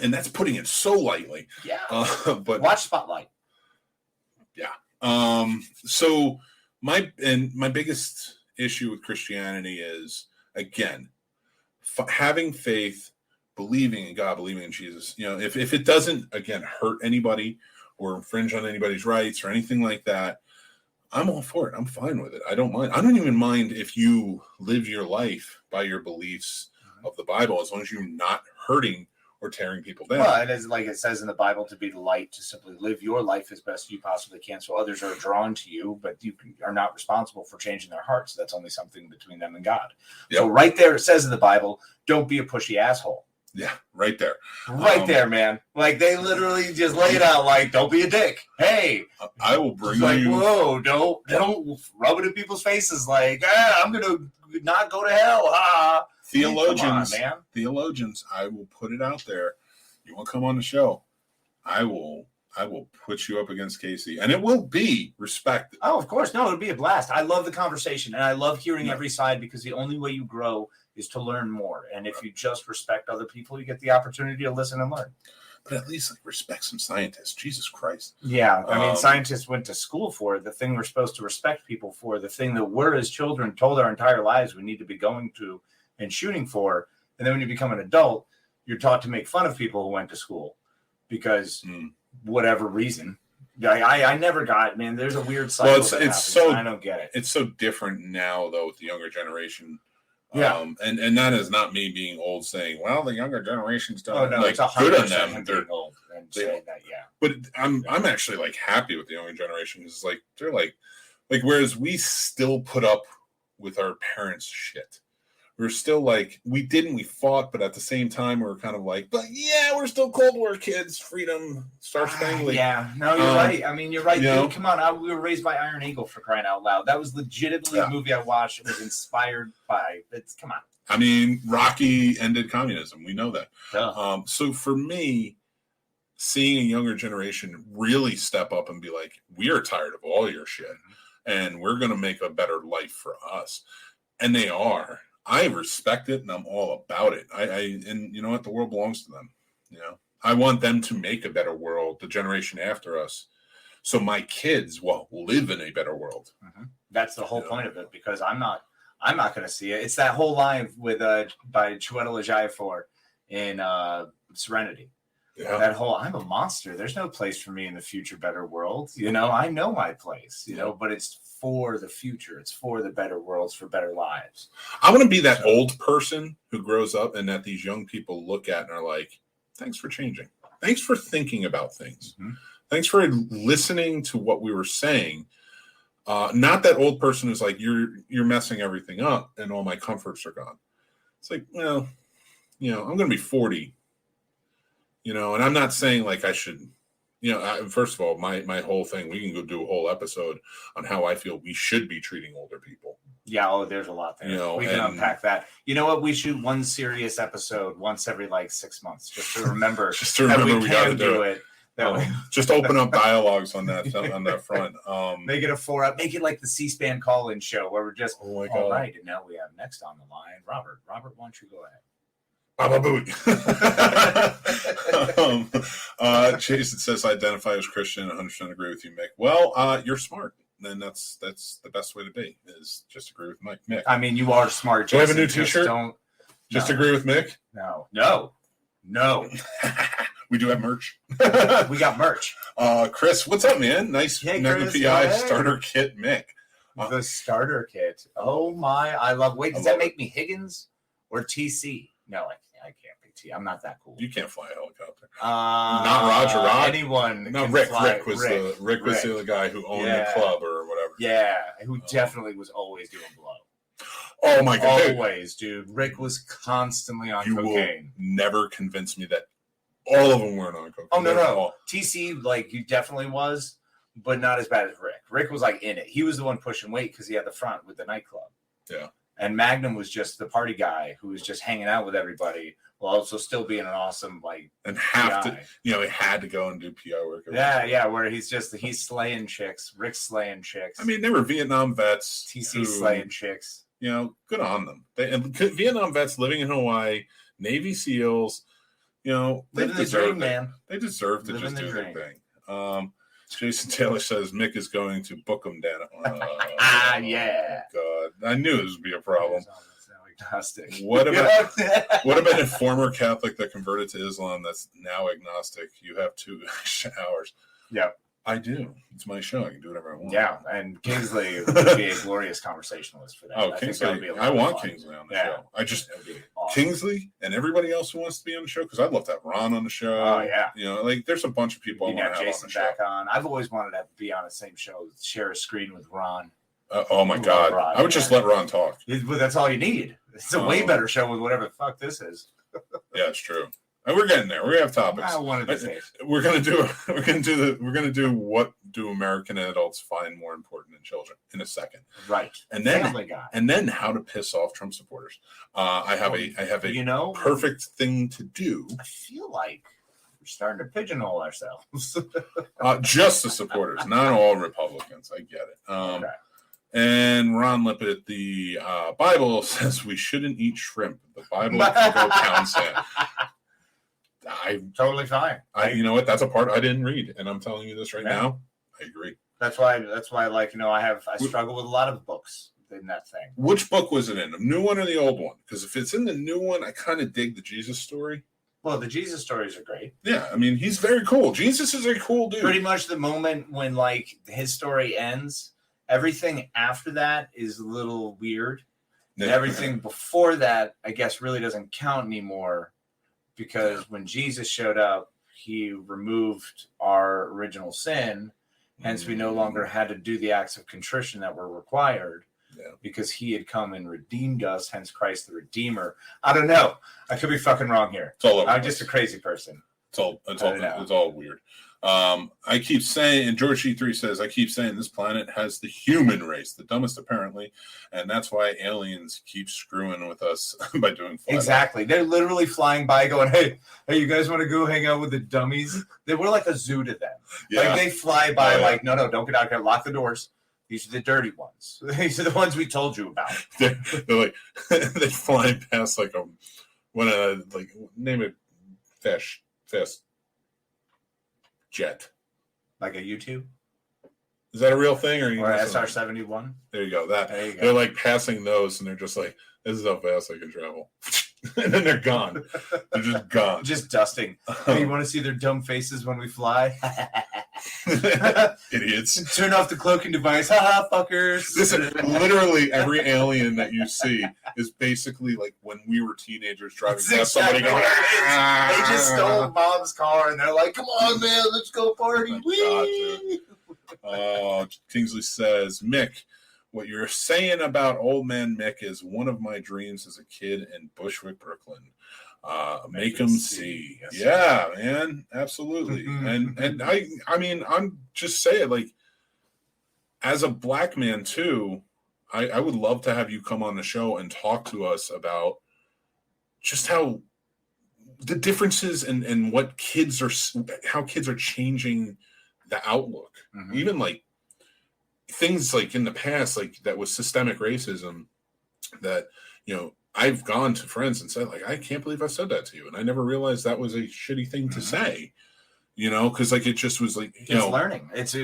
And that's putting it so lightly. Yeah. But watch Spotlight. Yeah. So. My biggest issue with Christianity is, again, having faith, believing in God, believing in Jesus. If it doesn't, again, hurt anybody or infringe on anybody's rights or anything like that, I'm all for it. I'm fine with it. I don't mind. I don't even mind if you live your life by your beliefs of the Bible, as long as you're not hurting or tearing people down. Well, it is like it says in the Bible to be the light, to simply live your life as best you possibly can so others are drawn to you, but you are not responsible for changing their hearts. That's only something between them and God. Yep. So right there it says in the Bible, don't be a pushy asshole. Yeah, right there. Right there, man. Like they literally just lay it out like, don't be a dick. Hey. I will bring like, you. Whoa, don't rub it in people's faces like, I'm going to not go to hell. Theologians, I will put it out there. You want to come on the show? I will put you up against Casey, and it will be respected. Oh, of course. No, it'll be a blast. I love the conversation, and I love hearing every side because the only way you grow is to learn more. And if you just respect other people, you get the opportunity to listen and learn. But at least respect some scientists. Jesus Christ. Yeah. I mean, scientists went to school for it. The thing we're supposed to respect people for, the thing that we're as children told our entire lives we need to be going to and shooting for. And then when you become an adult, you're taught to make fun of people who went to school because whatever reason. I never got it, man. There's a weird cycle. Well, I don't get it. It's so different now, though, with the younger generation. Yeah, and that is not me being old saying, well, the younger generation's done. Oh no, like, it's good on them. They're old and saying that, yeah. But I'm actually like happy with the younger generation. It's like they're like whereas we still put up with our parents' shit. We're still like we fought, but at the same time we were kind of like, but yeah, we're still Cold War kids, freedom, Star Spangled. Yeah, no, you're right. I mean, you're right. Dude, come on, we were raised by Iron Eagle for crying out loud. That was legitimately a movie I watched. It was inspired by. Come on. I mean, Rocky ended communism. We know that. So for me, seeing a younger generation really step up and be like, we are tired of all your shit, and we're going to make a better life for us, and they are. I respect it and I'm all about it. And you know what? The world belongs to them. You know, I want them to make a better world, the generation after us, so my kids will live in a better world. That's the whole point of it, because I'm not going to see it. It's that whole line with by Chiwetel Ejiofor in Serenity. Yeah. That whole I'm a monster. There's no place for me in the future better world. You know, I know my place, you know, but it's for the future. It's for the better worlds, for better lives. I want to be that old person who grows up and that these young people look at and are like, thanks for changing. Thanks for thinking about things. Thanks for listening to what we were saying. Not that old person who's like, you're messing everything up and all my comforts are gone. It's like, well, you know, I'm going to be 40, you know, and I'm not saying like I should, you know, first of all, my whole thing, we can go do a whole episode on how I feel we should be treating older people. Yeah, there's a lot there. You know, we can unpack that. You know what? We shoot one serious episode once every like 6 months, just to remember. We got to do it. Just open up dialogues on that front. Make it a 4-up. Make it like the C-SPAN call-in show where we're just all right. And now we have next on the line, Robert. Robert, why don't you go ahead? Jason says, identify as Christian. 100% agree with you, Mick. Well, you're smart. And that's the best way to be, is just agree with Mick. I mean, you are smart, Jason. Do I have a new t-shirt? Just agree with Mick? No. We do have merch. We got merch. Chris, what's up, man? Nice Mega PI starter kit, Mick. The starter kit. Oh my, I love. Wait, does that make me Higgins or TC? No, I can't be T. I'm not that cool. You can't fly a helicopter. Not Roger Rod. Anyone? No, Rick. Rick was the other guy who owned the club or whatever. Yeah, who definitely was always doing blow. Oh my god! Always, dude. Rick was constantly on cocaine. Will never convince me that all of them weren't on cocaine. Oh no. TC, like, you definitely was, but not as bad as Rick. Rick was like in it. He was the one pushing weight because he had the front with the nightclub. Yeah. And Magnum was just the party guy who was just hanging out with everybody while also still being an awesome, like, and have PI. To, you know, he had to go and do PI work. Yeah, where he's slaying chicks, Rick's slaying chicks. I mean, they were Vietnam vets. TC slaying chicks. You know, good on them. Vietnam vets living in Hawaii, Navy SEALs, you know, they deserve man. They deserve to just do their thing. Jason Taylor says Mick is going to book him down. Yeah. God, I knew this would be a problem. Agnostic. What about a former Catholic that converted to Islam that's now agnostic? You have 2 hours. Yeah. I do. It's my show. I can do whatever I want. Yeah, and Kingsley would be a glorious conversationalist for that. Oh, Kingsley! I want Kingsley on the show. I just awesome. Kingsley and everybody else who wants to be on the show, because I'd love to have Ron on the show. Oh yeah, you know, like there's a bunch of people I want to have Jason on the back show. on. I've always wanted to be on the same show, share a screen with Ron. Oh my God! Ron, I would just let Ron talk. But that's all you need. It's a way better show with whatever the fuck this is. Yeah, it's true. And we're getting there. We have topics. We're gonna do what do American adults find more important than children in a second. Right. And then how to piss off Trump supporters. I have a perfect thing to do. I feel like we're starting to pigeonhole ourselves. Just the supporters, not all Republicans. I get it. Okay. And Ron Lippett, the Bible says we shouldn't eat shrimp. The Bible counts that. Totally fine. You know what? That's a part I didn't read, and I'm telling you this right now. I agree. That's why, like, I struggle with a lot of books in that thing. Which book was it in? The new one or the old one? Because if it's in the new one, I kind of dig the Jesus story. Well, the Jesus stories are great. Yeah, I mean, he's very cool. Jesus is a cool dude. Pretty much the moment when, like, his story ends, everything after that is a little weird. And everything before that, I guess, really doesn't count anymore. Because when Jesus showed up, he removed our original sin. Hence, we no longer had to do the acts of contrition that were required because he had come and redeemed us. Hence, Christ the Redeemer. I don't know. I could be fucking wrong here. I'm just a crazy person. It's all weird. I keep saying, and George E3 says, I keep saying this planet has the human race, the dumbest apparently, and that's why aliens keep screwing with us by doing flight. Exactly. They're literally flying by going, hey, you guys want to go hang out with the dummies? We're like a zoo to them. Yeah. Like they fly by like, no, don't get out here. Lock the doors. These are the dirty ones. These are the ones we told you about. They're like, they fly past like name it fast jet. Like a U-2? Is that a real thing? Or SR-71? There you go. They're like passing those and they're just like, this is how fast I can travel. And then they're gone. They're just gone. Just dusting. Hey, you want to see their dumb faces when we fly? Idiots. Turn off the cloaking device. Ha fuckers. Listen, literally every alien that you see is basically like when we were teenagers driving past somebody going, they just stole mom's car and they're like, come on, man, let's go party. Kingsley says, Mick, what you're saying about old man Mick is one of my dreams as a kid in Bushwick, Brooklyn. Make him see. Yes, yeah, man, absolutely. and I mean, I'm just saying, like, as a black man too, I would love to have you come on the show and talk to us about just how the differences and what how kids are changing the outlook. Even like things like in the past, like that was systemic racism that, I've gone to friends and said, like, I can't believe I said that to you. And I never realized that was a shitty thing to say, because like it just was like, it's learning. It's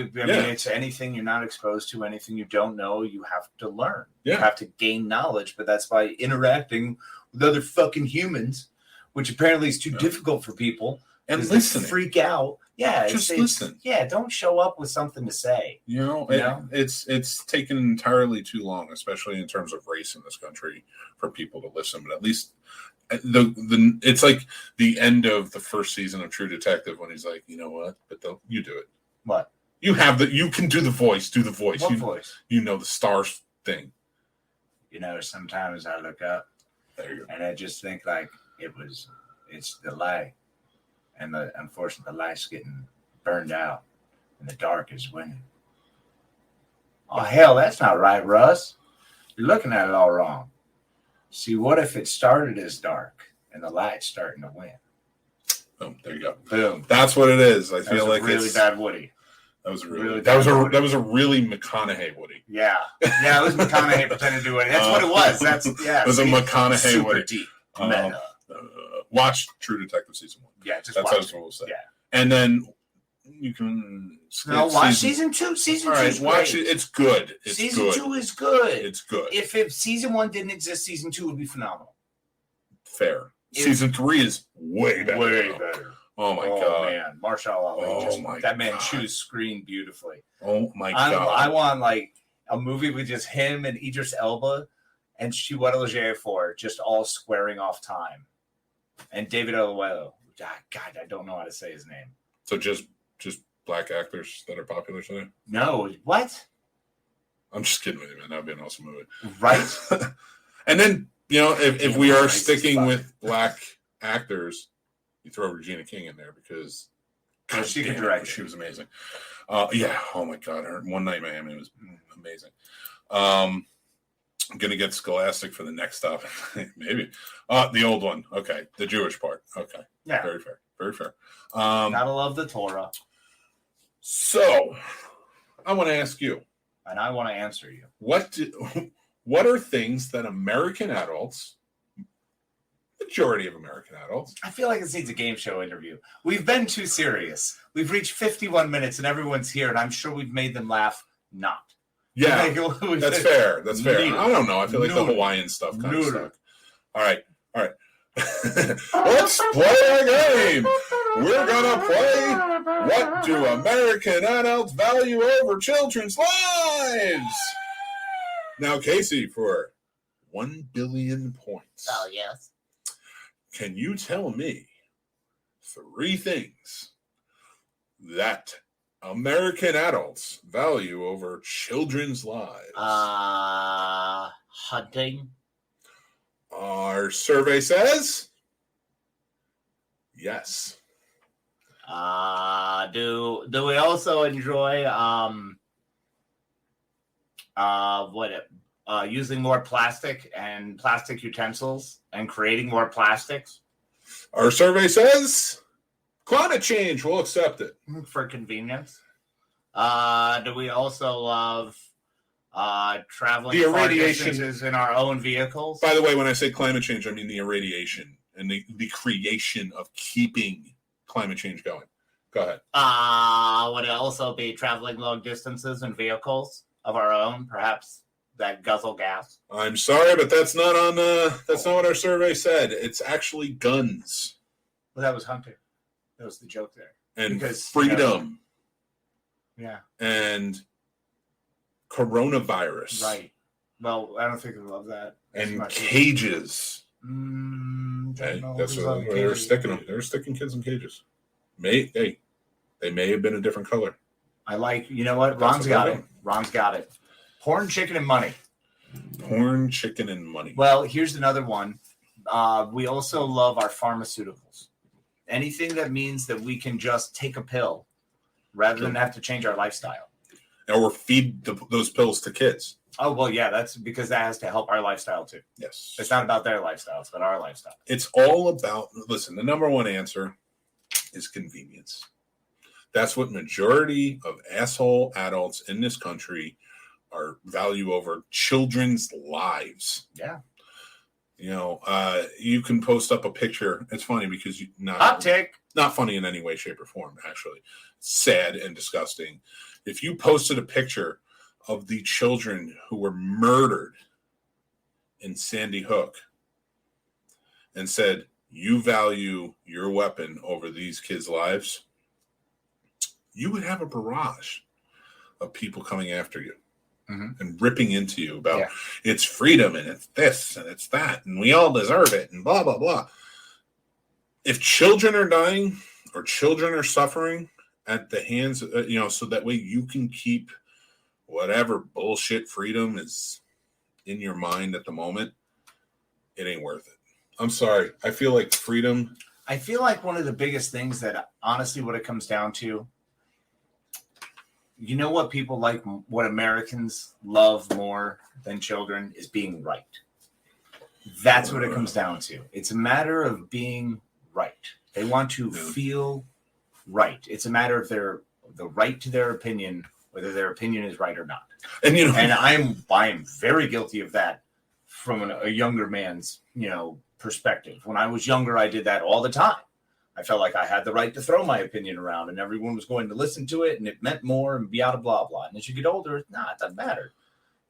anything you're not exposed to, anything you don't know, you have to learn. Yeah. You have to gain knowledge, but that's by interacting with other fucking humans, which apparently is too difficult for people. And listen, freak out. Yeah, just listen. Yeah, don't show up with something to say. It's taken entirely too long, especially in terms of race in this country, for people to listen. But at least it's like the end of the first season of True Detective when he's like, you know what? But you do it. What? You can do the voice. Do the voice. What voice? The stars thing. Sometimes I look up. There you go. And I just think like it's the light. And unfortunately, the light's getting burned out, and the dark is winning. Oh, hell, that's not right, Russ. You're looking at it all wrong. See, what if it started as dark, and the light's starting to win? Boom, there you go. Boom. That's what it is. I feel like really bad Woody. That was a really McConaughey Woody. Yeah, it was McConaughey pretending to do it. That's what it was. It was a McConaughey super Woody. Deep. Meta. Watch True Detective season 1. Yeah, that's what we'll say. Yeah, and then you can watch season 2. Season 2. All right, watch it. It's good. Season 2 is good. It's good. If season 1 didn't exist, season 2 would be phenomenal. Fair. Season 3 is way better. Way better. Oh my god, man, Marshall Ali. That man chews screen beautifully. Oh my god. I want like a movie with just him and Idris Elba and Chiwetel Ejiofor just all squaring off time. And David Oyelowo. God, I don't know how to say his name. So just black actors that are popular today? No, what? I'm just kidding with you, man. That'd be an awesome movie, right? And then if we are sticking with black actors, you throw Regina King in there because she could direct. She was amazing. Yeah. Oh my god, her One Night in Miami was amazing. I'm going to get Scholastic for the next topic. Maybe. The old one. Okay. The Jewish part. Okay. Yeah. Very fair. Very fair. Gotta love the Torah. So, I want to ask you, and I want to answer you. What are things that American adults, majority of American adults, I feel like this needs a game show interview. We've been too serious. We've reached 51 minutes and everyone's here, and I'm sure we've made them laugh not. Yeah, that's fair. That's fair. I don't know. I feel like the Hawaiian stuff kind of stuck. All right. Let's play a game. We're going to play What Do American Adults Value Over Children's Lives? Now, Casey, for 1 billion points. Oh, yes. Can you tell me 3 things that American adults value over children's lives? Hunting. Our survey says yes. Do we also enjoy using more plastic and plastic utensils and creating more plastics? Our survey says climate change. We'll accept it For convenience. Do we also love traveling the far irradiation distances in our own vehicles? By the way, when I say climate change, I mean the irradiation and the creation of keeping climate change going. Go ahead. Would it also be traveling long distances in vehicles of our own, perhaps that guzzle gas? I'm sorry, but that's not on. That's not what our survey said. It's actually guns. Well, that was hunting. That was the joke there. And freedom. Yeah. And coronavirus. Right. Well, I don't think they love that. And cages. Okay, that's what they were sticking them. They were sticking kids in cages. They may have been a different color. I like, you know what? Ron's got it. Ron's got it. Porn, chicken, and money. Porn, chicken, and money. Well, here's another one. We also love our pharmaceuticals. Anything that means that we can just take a pill rather than have to change our lifestyle. Or feed those pills to kids. Oh, well, yeah, that's because that has to help our lifestyle too. Yes. It's not about their lifestyle, it's about our lifestyle. It's all about, listen, the number one answer is convenience. That's what majority of asshole adults in this country are value over children's lives. Yeah. You know, you can post up a picture. It's funny because Hot take. Not funny in any way, shape, or form, actually. Sad and disgusting. If you posted a picture of the children who were murdered in Sandy Hook and said, you value your weapon over these kids' lives, you would have a barrage of people coming after you and ripping into you about it's freedom and it's this and it's that and we all deserve it and blah, blah, blah. If children are dying or children are suffering at the hands, so that way you can keep whatever bullshit freedom is in your mind at the moment, it ain't worth it. I'm sorry. I feel like freedom. I feel like one of the biggest things that honestly what it comes down to, you know what people like, what Americans love more than children is being right. That's what it comes down to. It's a matter of being right. They want to feel right. It's a matter of the right to their opinion, whether their opinion is right or not. And I'm very guilty of that from a younger man's, perspective. When I was younger, I did that all the time. I felt like I had the right to throw my opinion around and everyone was going to listen to it and it meant more and be out of blah, blah. And as you get older, it doesn't matter.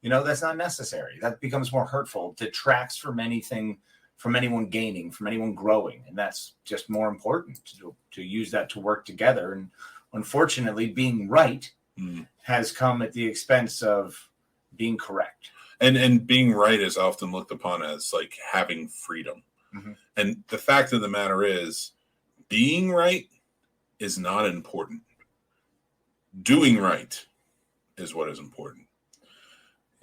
That's not necessary. That becomes more hurtful, detracts from anything, from anyone gaining, from anyone growing. And that's just more important to use that to work together. And unfortunately, being right has come at the expense of being correct. And being right is often looked upon as like having freedom. And the fact of the matter is, being right is not important. Doing right is what is important.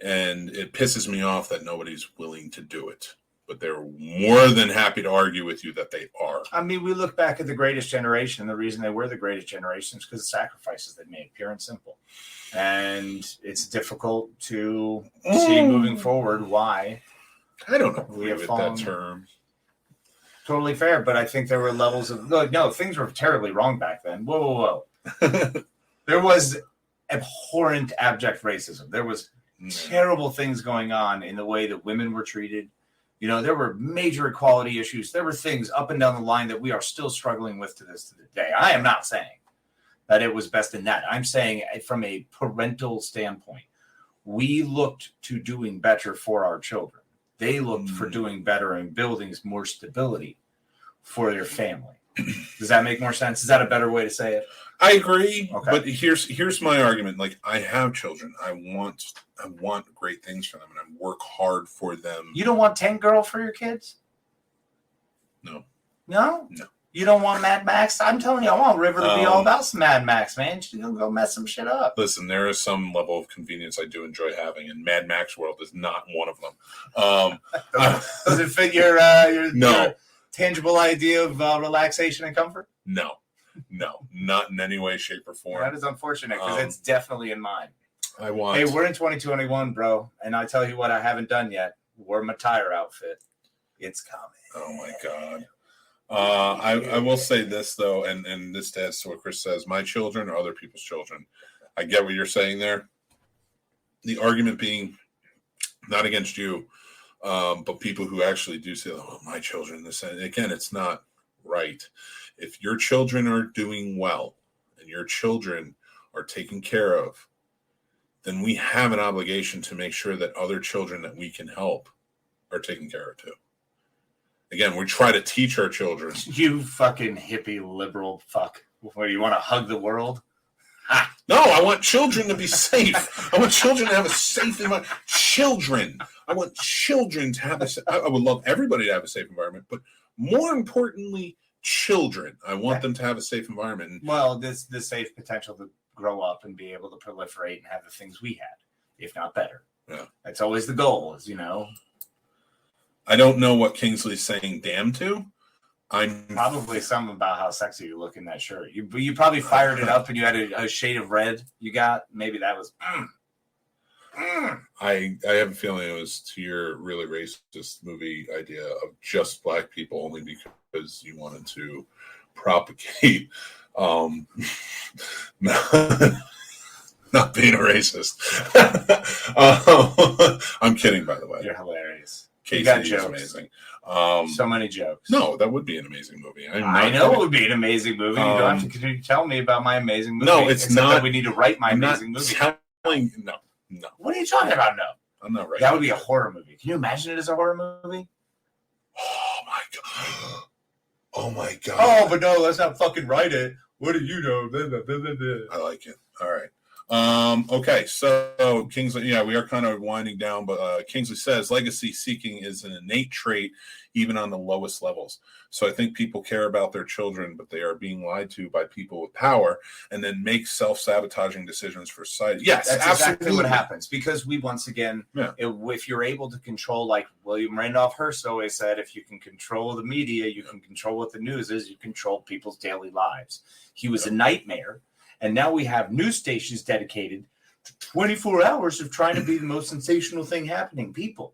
And it pisses me off that nobody's willing to do it. But they're more than happy to argue with you that they are. I mean, we look back at the greatest generation. And the reason they were the greatest generation is because of the sacrifices they made, pure and simple. And it's difficult to see moving forward why. I don't agree with that term. Totally fair, but I think there were levels of no, things were terribly wrong back then. Whoa. There was abhorrent, abject racism. There was terrible things going on in the way that women were treated. You know, there were major equality issues. There were things up and down the line that we are still struggling with to this day. I am not saying that it was best in that. I'm saying from a parental standpoint, we looked to doing better for our children. They looked for doing better and building more stability for their family. Does that make more sense? Is that a better way to say it? I agree, okay. But here's my argument. Like, I have children. I want great things for them, and I work hard for them. You don't want Tank Girl for your kids? No. No? No. You don't want Mad Max? I'm telling you, I want River to be all about some Mad Max, man. She's going to go mess some shit up. Listen, there is some level of convenience I do enjoy having, and Mad Max World is not one of them. Does it fit your tangible idea of relaxation and comfort? No, not in any way, shape, or form. That is unfortunate because it's definitely in mine. I want. Hey, we're in 2021, bro, and I tell you what, I haven't done yet. Wore my tire outfit. It's coming. Oh my god. I will say this though, and this adds to what Chris says. My children are other people's children. I get what you're saying there. The argument being not against you, but people who actually do say, "Oh, my children." This and again, it's not right. If your children are doing well and your children are taken care of, then we have an obligation to make sure that other children that we can help are taken care of too. Again, we try to teach our children. You fucking hippie liberal fuck. Where you want to hug the world? Ah. No, I want children to be safe. I want children to have a safe environment. I want children to have I would love everybody to have a safe environment, but more importantly, children. I want them to have a safe environment. Well, the safe potential to grow up and be able to proliferate and have the things we had, if not better. Yeah. That's always the goal, is, you know. I don't know what Kingsley's saying damn to. I'm probably something about how sexy you look in that shirt. You probably fired it up and you had a shade of red you got. Maybe that was I have a feeling it was to your really racist movie idea of just black people only because you wanted to propagate not being a racist. I'm kidding, by the way. You're hilarious. Casey you got is jokes. Amazing. So many jokes. No, that would be an amazing movie. I know it would be an amazing movie. You don't have to continue to tell me about my amazing movie. No, it's not. That we need to write my amazing movie. No. What are you talking about? No. I'm not right. That would be a horror movie. Can you imagine it as a horror movie? Oh my god. Oh my god. Oh, but no, let's not fucking write it. What do you know? I like it. All right. Okay, so Kingsley, we are kind of winding down, but Kingsley says legacy seeking is an innate trait even on the lowest levels. So I think people care about their children, but they are being lied to by people with power and then make self-sabotaging decisions for society. Yes, that's absolutely exactly what happens, because we, once again, if you're able to control, like William Randolph Hearst always said, if you can control the media, you can control what the news is, you control people's daily lives. He was a nightmare. And now we have news stations dedicated to 24 hours of trying to be the most sensational thing happening. People,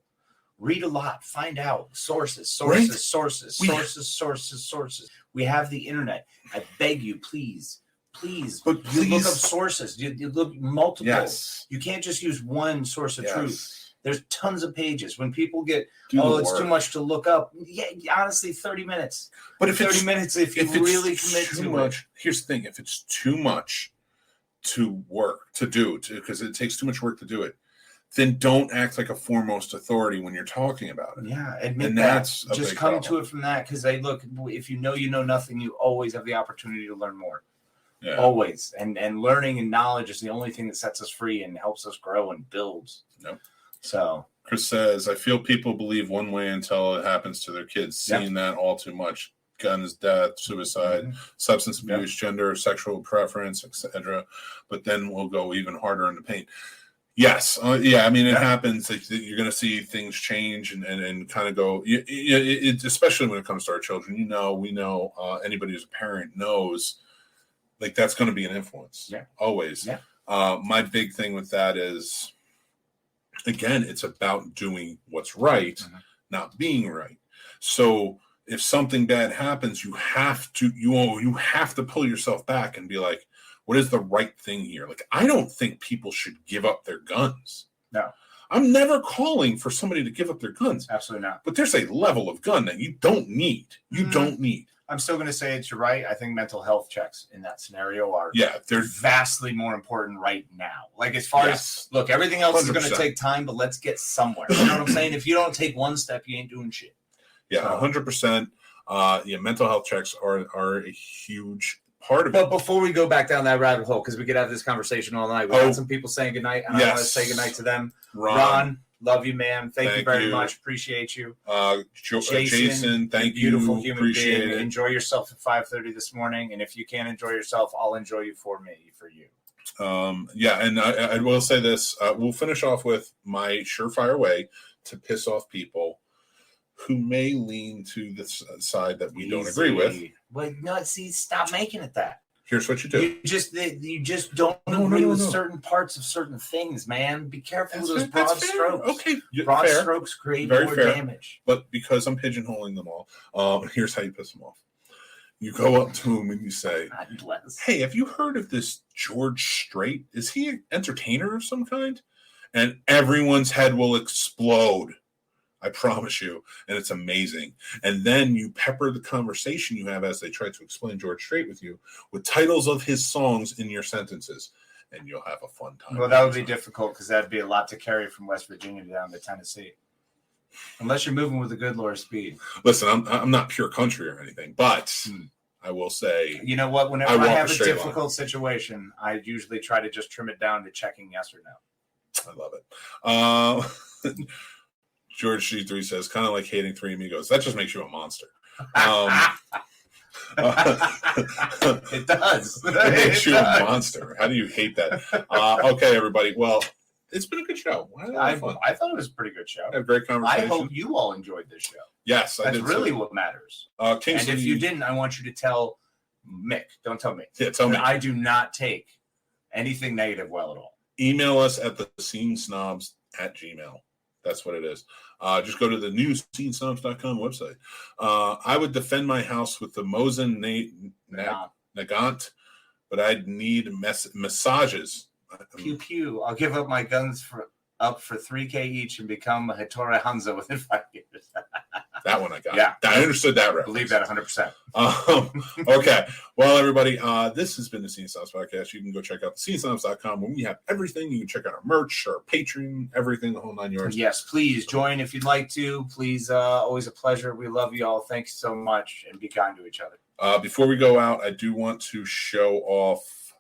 read a lot, find out sources. We have the internet. I beg you, please. But you look up sources. You look multiple. Yes. You can't just use one source of truth. There's tons of pages. When people get, it's too much to look up. Yeah, honestly, 30 minutes. But if 30 minutes, if you really commit to it. Here's the thing: if it's too much to do, because it takes too much work to do it, then don't act like a foremost authority when you're talking about it. Yeah, admit that. That's just come to it from that, because look, if you know nothing, you always have the opportunity to learn more. Yeah. Always, and learning and knowledge is the only thing that sets us free and helps us grow and builds. Yep. So Chris says, I feel people believe one way until it happens to their kids. Seeing that all too much. Guns, death, suicide, substance abuse, gender, sexual preference, etc. But then we'll go even harder in the pain. Yes. It happens. You're going to see things change and kind of go, especially when it comes to our children. We know anybody who's a parent knows, like, that's going to be an influence. Yeah. Always. Yeah. My big thing with that is, again, it's about doing what's right, not being right. So if something bad happens, you have to pull yourself back and be like, What is the right thing here? Like, I don't think people should give up their guns. No. I'm never calling for somebody to give up their guns. Absolutely not. But there's a level of gun that you don't need. You don't need. I'm still going to say it's you're right. I think mental health checks in that scenario are they're vastly more important right now. Like, as far as, look, everything else 100%. Is going to take time, but let's get somewhere. You know what I'm saying? If you don't take one step, you ain't doing shit. Yeah, 100%. Mental health checks are a huge part of it. But before we go back down that rabbit hole, because we could have this conversation all night. We got some people saying goodnight, and I want to say goodnight to them. Ron, love you, man. Thank you very much. Appreciate you. Jason, thank you. Beautiful human Appreciate being. it. Enjoy yourself at 5:30 this morning, and if you can't enjoy yourself, I'll enjoy you for you. And I will say this. We'll finish off with my surefire way to piss off people who may lean to the side that we don't agree with. Well, no, see, stop making it that. Here's what you do. You just don't agree with certain parts of certain things, man. Be careful with those broad strokes. Okay, broad strokes create more damage. But because I'm pigeonholing them all, here's how you piss them off. You go up to them and you say, "Hey, have you heard of this George Strait? Is he an entertainer of some kind?" And everyone's head will explode. I promise you. And it's amazing. And then you pepper the conversation you have as they try to explain George Strait with you with titles of his songs in your sentences. And you'll have a fun time. Well, that would be difficult because that'd be a lot to carry from West Virginia down to Tennessee. Unless you're moving with a good Lord speed. Listen, I'm not pure country or anything, but I will say. You know what? Whenever I have a difficult situation, I usually try to just trim it down to checking yes or no. I love it. George G3 says, kind of like hating Three Amigos. That just makes you a monster. It does. It makes you a monster. How do you hate that? Okay, everybody. Well, it's been a good show. I thought it was a pretty good show. A great conversation. I hope you all enjoyed this show. Yes, that's really what matters. Kingsley, and if you didn't, I want you to tell Mick. Don't tell me. Yeah, tell me. I do not take anything negative well at all. Email us at the Scene Snobs @gmail.com. That's what it is. Just go to the new scenesnobs.com website. I would defend my house with the Mosin Nagant, but I'd need massages. Pew pew. I'll give up my guns for $3,000 each and become a Hattori Hanzo within 5 years. That one I got. Yeah. I understood that reference. Believe that 100%. Okay. Well, everybody, this has been the Scene Snobs podcast. You can go check out the scenesnobs.com when we have everything. You can check out our merch, our Patreon, everything, the whole 9 yards. Yes, please join if you'd like to. Please, always a pleasure. We love you all. Thanks so much, and be kind to each other. Before we go out, I do want to show off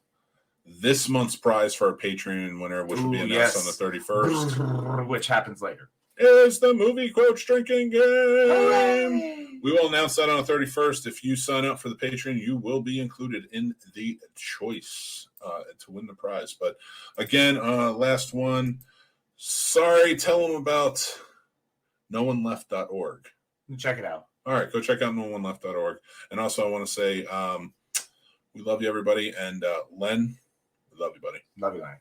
this month's prize for our Patreon winner, which will be announced on the 31st. Which happens later. Is the movie quotes drinking game. Hooray! We will announce that on the 31st. If you sign up for the Patreon, you will be included in the choice to win the prize. But again, last one. Sorry, tell them about nooneleft.org. Check it out. All right, go check out nooneleft.org. And also, I want to say we love you, everybody. And Len, we love you, buddy. Love you, Len.